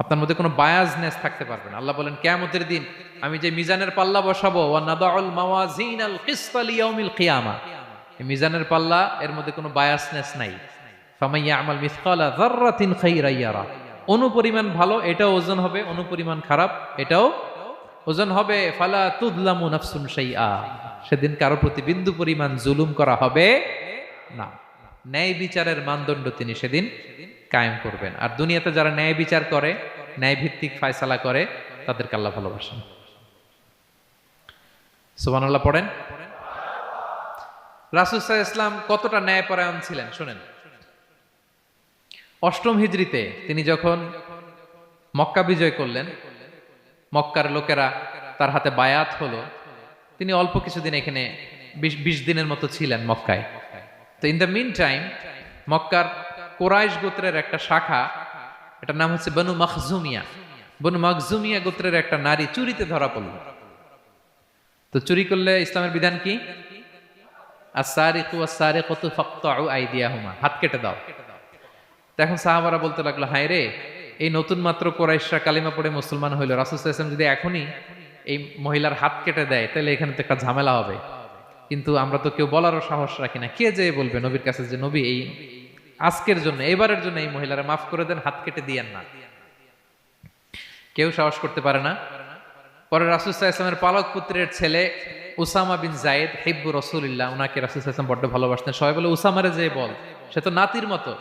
আপনার মধ্যে কোনো বায়াসনেস থাকতে পারবে না। আল্লাহ বলেন কিয়ামতের দিন আমি যে মিজানের পাল্লা বসাবো, ওয়া নাদাউল মাওয়াজিনাল কিসতা লিয়াউমিল কিয়ামা, এই মিজানের পাল্লা, এর মধ্যে কোনো বায়াসনেস নাই। ফামাইয়ামাল মিসকালা যাররাতিন খাইরান ইয়ারা, অনুপরিমাণ ভালো এটাও ওজন হবে, অনুপরিমাণ খারাপ এটাও ওজন হবে। ফালা তুযলামু নাফসুন শাইআ, সেদিন কারো প্রতি বিন্দু পরিমাণ জুলুম করা হবে না। ন্যায় বিচারের মানদণ্ড তিনি সেদিন কায়েম করবেন। আর দুনিয়াতে যারা ন্যায় বিচার করে, ন্যায় ভিত্তিক ফায়সালা করে, তাদেরকে আল্লাহ ভালোবাসেন। সুবহানাল্লাহ পড়েন। রাসূল সাল্লাল্লাহু আলাইহি ওয়াসাল্লাম কতটা ন্যায়পরায়ণ ছিলেন শুনেন। 8ম হিজরিতে তিনি যখন মক্কা বিজয় করলেন, মক্কার লোকেরা তার হাতে বায়াত হলো, তিনি অল্প কিছুদিন এখানে 20 দিনের মতো ছিলেন মক্কায়। তো ইন দ্য মিন টাইম মক্কার কুরাইশ গোত্রের একটা শাখা, এটার নাম হচ্ছে বনু মখজুমিয়া। বনু মখজুমিয়া গোত্রের একটা নারী চুরিতে ধরা পড়ল। তো চুরি করলে ইসলামের বিধান কি? আস-সারিকু ওয়াস-সারিকাতু ফাকতাউ আইদিয়াহুমা, হাত কেটে দাও। এখন সাহাবারা বলতে লাগলো, হায় রে, এই নতুন মাত্র কুরাইশরা কালিমা পড়ে মুসলমান হইল, রাসূল সাল্লাল্লাহু আলাইহি ওয়াসাল্লাম যদি এখনই এই মহিলার হাত কেটে দেয় তাহলে এখানে তো একটা ঝামেলা হবে। কিন্তু আমরা তো কেউ বলারও সাহস রাখি না। কে যে বলবে নবীর কাছে যে নবী এই আজকের জন্য, এবারের জন্য এই মহিলারা মাফ করে দেন, হাত কেটে দিয়েন না। কেউ সাহস করতে পারে না। পরে রাসূল সাল্লাল্লাহু আলাইহি ওয়াসাল্লামের পালক পুত্রের ছেলে উসামা বিন যায়েদ হিব্বু রাসূলিল্লাহ, উনাকে রাসূল সাল্লাল্লাহু আলাইহি ওয়াসাল্লাম বড্ড ভালোবাসতেন। সবাই বলে উসামারে যে বল, সে তো নাতির মতো।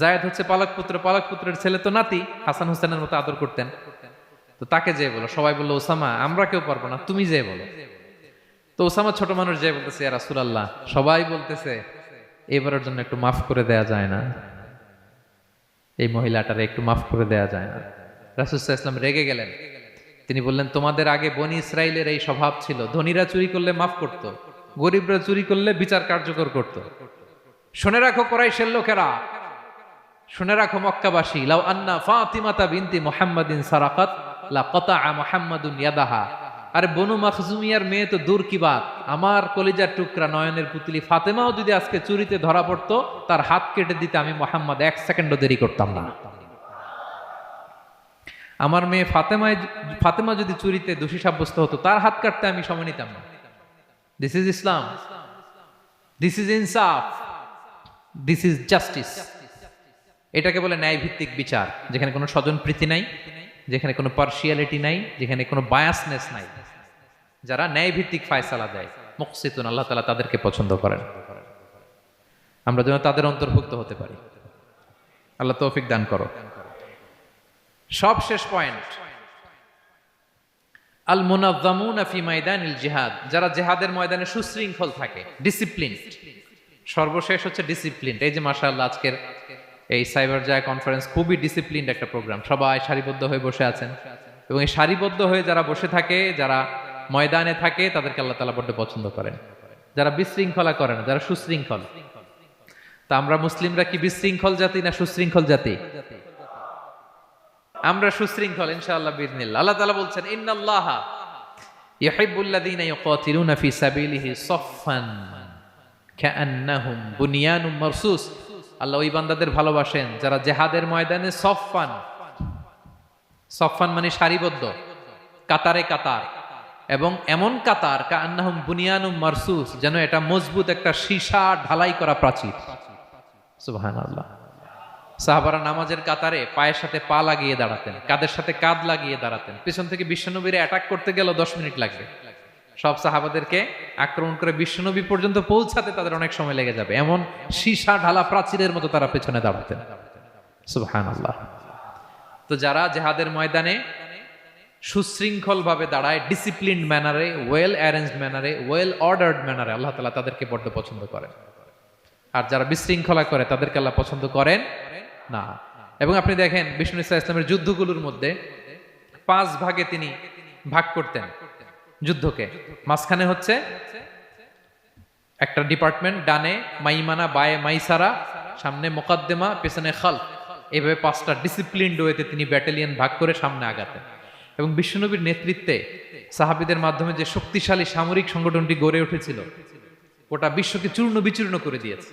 যায়েদ হচ্ছে পালক পুত্র, পালক পুত্রের ছেলে তো নাতি, হাসান হোসেনের মতো আদর করতেন। তো তাকে যে বলো, সবাই বললো উসামা আমরা কেউ পারবো না, তুমি যে বলো। তো উসামা ছোট মানুষ যে বলতেছে, ইয়া রাসূলুল্লাহ সবাই বলতেছে এবারের জন্য একটু মাফ করে দেয়া যায় না, এই মহিলাটারে একটু মাফ করে দেয়া যায় না। রাসূল সাল্লাল্লাহু আলাইহি ওয়াসাল্লাম রেগে গেলেন। তিনি বললেন, তোমাদের আগে বনি ইসরাইলের এই স্বভাব ছিল, ধনীরা চুরি করলে মাফ করত, গরিবরা চুরি করলে বিচার কার্যকর করত। শুনে রাখো কুরাইশের লোকেরা, শুনে রাখো মক্কাবাসী, লাউ আন্না ফাতিমাতা বিনতি মুহাম্মাদিন সারাকাত লা কাতাআ মুহাম্মাদুন ইয়াদাহা। আরে বনু মখজুমিয়ার মেয়ে তো দূর কি বাত, আমার কলিজার টুকরা নয়নের পুতলি ফাতেমাও যদি আজকে চুরিতে ধরা পড়তো, তার হাত কেটে দিতে আমি মুহাম্মদ 1 সেকেন্ডও দেরি করতাম না। আমার মেয়ে ফাতেমা যদি চুরিতে দোষী সাব্যস্ত হতো, তার হাত কাটতে আমি সময় নিতাম না। This is Islam, this is ইনসাফ, দিস ইজ জাস্টিস। এটাকে বলে ন্যায় ভিত্তিক বিচার, যেখানে কোনো স্বজনপ্রীতি নাই, যেখানে কোনো পার্সিয়ালিটি নাই, যেখানে কোনো বায়াসনেস নাই। যারা ন্যায় ভিত্তিক ফায়সালা দেয়, মুকসিতুন, আল্লাহ তাআলা তাদেরকে পছন্দ করেন। আমরা যেন তাদের অন্তর্ভুক্ত হতে পারি। আল্লাহ তৌফিক দান করো। সব শেষ পয়েন্ট, আল মুনাজ্জামুনা ফি মাইদানিল জিহাদ, যারা জিহাদের ময়দানে সুশৃঙ্খল থাকে, ডিসিপ্লিন। সর্বশেষ হচ্ছে ডিসিপ্লিন। এই যে মাশাআল্লাহ আজকের এই সাইবার জায়া কনফারেন্স খুবই ডিসিপ্লিনড একটা প্রোগ্রাম। সবাই সারিবদ্ধ হয়ে বসে আছেন, এবং এই সারিবদ্ধ হয়ে যারা বসে থাকে, যারা ময়দানে থাকে, তাদেরকে আল্লাহ তাআলা বড্ড পছন্দ করেন। যারা বিশৃঙ্খলা করে না, যারা সুশৃঙ্খল। তা আমরা মুসলিমরা কি বিশৃঙ্খল জাতি না সুশৃঙ্খল জাতি? আমরা সুশৃঙ্খল ইনশাআল্লাহ বিইذنিল্লাহ। আল্লাহ তাআলা বলছেন, ইন্নাল্লাহা ইউহিব্বুল্লাযীনা ইউকাতিলুনা ফি সাবিলিহি সাফফান কাআন্নাহুম বুনিয়ানুম মারসুস। আল্লাহ ওই বান্দাদের ভালোবাসেন যারা জিহাদের ময়দানে সফফান, সফফান মানে সারিবদ্ধ, কাতারে কাতার, এবং এমন কাতার কাআন্নাহুম বুনিয়ানুম মারসুস, যেন এটা মজবুত একটা সীসা ঢালাই করা প্রাচীর। সুবহানাল্লাহ। সাহাবারা নামাজের কাতারে পায়ের সাথে পা লাগিয়ে দাঁড়াতেন, কাদের সাথে কাঁধ লাগিয়ে দাঁড়াতেন। পিছন থেকে বিশ্বনবীরে অ্যাটাক করতে গেল 10 মিনিট লাগবে। সব সাহাবাদেরকে আক্রমণ করে বিশ্বনবী পর্যন্ত পৌঁছাতে তাদের অনেক সময় লেগে যাবে, এমন সীসা ঢালা প্রাচীরের মতো তারা পেছনে দাঁড়াতেন। সুবহানাল্লাহ। তো যারা জিহাদের ময়দানে সুশৃঙ্খল ভাবে দাঁড়ায়, ডিসিপ্লিনড ম্যানারে, ওয়েল অ্যারেঞ্জড ম্যানারে, ওয়েল অর্ডার্ড ম্যানারে, আল্লাহ তাআলা তাদেরকে বড্ড পছন্দ করেন। আর যারা বিশৃঙ্খলা করে, তাদেরকে আল্লাহ পছন্দ করেন না। এবং আপনি দেখেন বিষ্ণু ইসলামের যুদ্ধগুলোর মধ্যে 5 ভাগে তিনি ভাগ করতেন যুদ্ধকে। মাঝখানে হচ্ছে একটা ডিপার্টমেন্ট, ডানে মাইমানা, বায়ে মাইসারা, সামনে মুকাদ্দেমা, পেছনে খালফ। এইভাবে 5টা ডিসিপ্লিনড ওয়েতে তিনি ব্যাটালিয়ন ভাগ করে সামনে আগাতেন। এবং বিশ্বনবীর নেতৃত্বে সাহাবীদের মাধ্যমে যে শক্তিশালী সামরিক সংগঠনটি গড়ে উঠেছিল, ওটা বিশ্বকে চূর্ণ বিচূর্ণ করে দিয়েছে।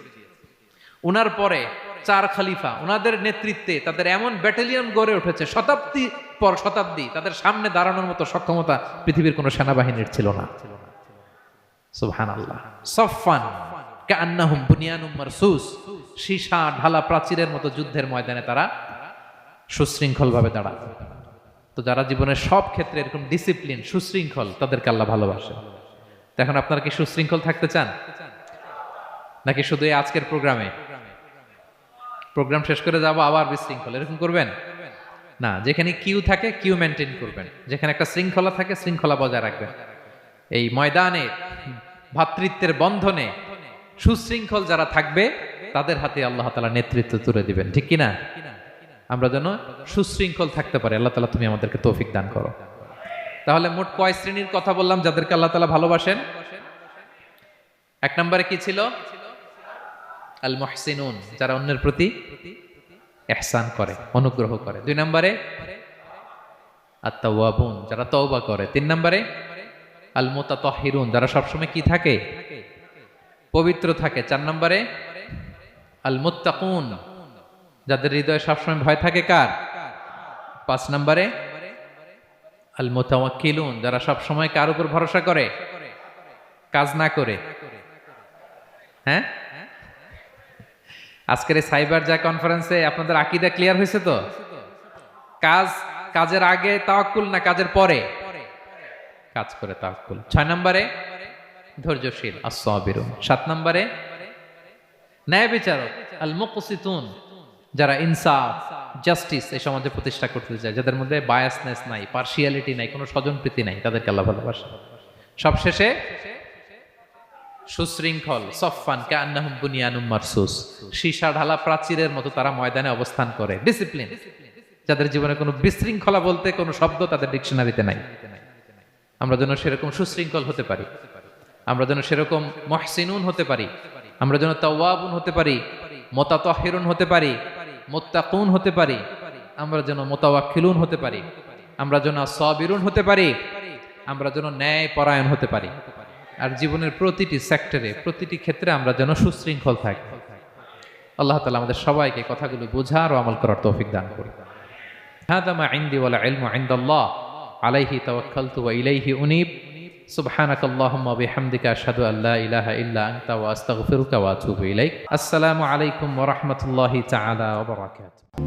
ওনার পরে 4 খলিফা, ওনাদের নেতৃত্বে তাদের এমন ব্যাটালিয়ন গড়ে উঠেছে, শতাব্দী পর শতাব্দী তাদের সামনে দাঁড়ানোর মতো সক্ষমতা পৃথিবীর কোনো সেনাবাহিনীর ছিল না। সুবহানাল্লাহ। সাফফান কাআন্নাহুম বুনিয়ানুম মারসুস, সীসা ঢালা প্রাচীরের মতো যুদ্ধের ময়দানে তারা সুশৃঙ্খল ভাবে দাঁড়ায়। তো যারা জীবনের সব ক্ষেত্রে এরকম ডিসিপ্লিন, সুশৃঙ্খল, তাদেরকে আল্লাহ ভালোবাসে। এখন আপনারা কি সুশৃঙ্খল থাকতে চান, নাকি শুধু এই আজকের প্রোগ্রাম শেষ করে যাবো আবার বিশৃঙ্খল, এরকম করবেন না? যেখানে কিউ থাকে কিউ মেনটেন করবেন, যেখানে একটা শৃঙ্খলা থাকে শৃঙ্খলা বজায় রাখবেন। এই ময়দানে ভ্রাতৃত্বের বন্ধনে সুশৃঙ্খল যারা থাকবে, তাদের হাতে আল্লাহ তাআলা নেতৃত্ব তুলে দিবেন, ঠিক কিনা? আমরা যেন সুশৃঙ্খল থাকতে পারি। আল্লাহ তাআলা তুমি আমাদেরকে তৌফিক দান করো। তাহলে মোট কয় শ্রেণীর কথা বললাম যাদেরকে আল্লাহ তাআলা ভালোবাসেন? 1 নম্বরে কি ছিল? আল মুহসিনুন, যারা অন্যের প্রতি ইহসান করে, অনুগ্রহ করে। 2 নম্বরে আত-তাওয়াবুন, যারা তওবা করে। 3 নম্বরে আল মুতাতাহহিরুন, যারা সবসময় কি থাকে? পবিত্র থাকে। 4 নম্বরে আল মুত্তাকুন, যাদের হৃদয়ে সবসময় ভয় থাকে কার? 5 নম্বরে আল মুতাওয়াক্কিলুন, যারা সবসময় কার উপর ভরসা করে? কাজ না করে। হ্যাঁ, আজকের এই সাইবার জায়া কনফারেন্সে আপনাদের আকীদা ক্লিয়ার হয়েছে তো? কাজের আগে তাওয়াক্কুল না কাজের পরে? কাজ করে তাওয়াক্কুল। 6 নম্বরে ধৈর্যশীল, আস-সাবিরুন। 7 নম্বরে ন্যায় বিচারক, আল মুকসিতুন, যারা ইনসাফ, জাস্টিস এই সমাজে প্রতিষ্ঠা করতে চায়, যাদের মধ্যে বায়াসনেস নাই, পার্সিয়ালিটি নাই, কোনো স্বজনপ্রীতি নাই, তাদেরকে আল্লাহ ভালোবাসে। সবশেষে সুশৃঙ্খল, সফফান কাআন্নাহুম বুনিয়ানুম মারসুস, সীসা ঢালা প্রাচীরের মতো তারা ময়দানে অবস্থান করে। ডিসিপ্লিন, যাদের জীবনে কোনো বিশৃঙ্খলা বলতে কোনো শব্দ তাদের ডিকশনারিতে নাই। আমরা যেন সেরকম সুশৃঙ্খল হতে পারি, আমরা যেন সেরকম মুহসিনুন হতে পারি, আমরা যেন তাওয়াবুন হতে পারি, মুতাতাহহিরুন হতে পারি, মুত্তাকুন হতে পারি, আমরা যেন মুতাওয়াক্কিলুন হতে পারি, আমরা যেন সাবিরুন হতে পারি, আমরা যেন ন্যায় পরায়ণ হতে পারি। আর জীবনের প্রতিটি সেক্টরে, প্রতিটি ক্ষেত্রে আমরা যেন সুশৃঙ্খল থাকি। আল্লাহ তাআলা আমাদের সবাইকে কথাগুলো বোঝার ও আমল করার তৌফিক দান করুন। হাদা মা ইনদি ওয়াল ইলমু ইনদাল্লাহ আলাইহি তাওয়াক্কালতু ওয়া ইলাইহি উনীব সুবহানাকাল্লাহুম্মা ওয়া বিহামদিকা আশহাদু আল লা ইলাহা ইল্লা আনতা ওয়া আস্তাগফিরুকা ওয়া আতুবু ইলাইক। আসসালামু আলাইকুম ওয়া রাহমাতুল্লাহি তাআলা ওয়া বারাকাতুহু।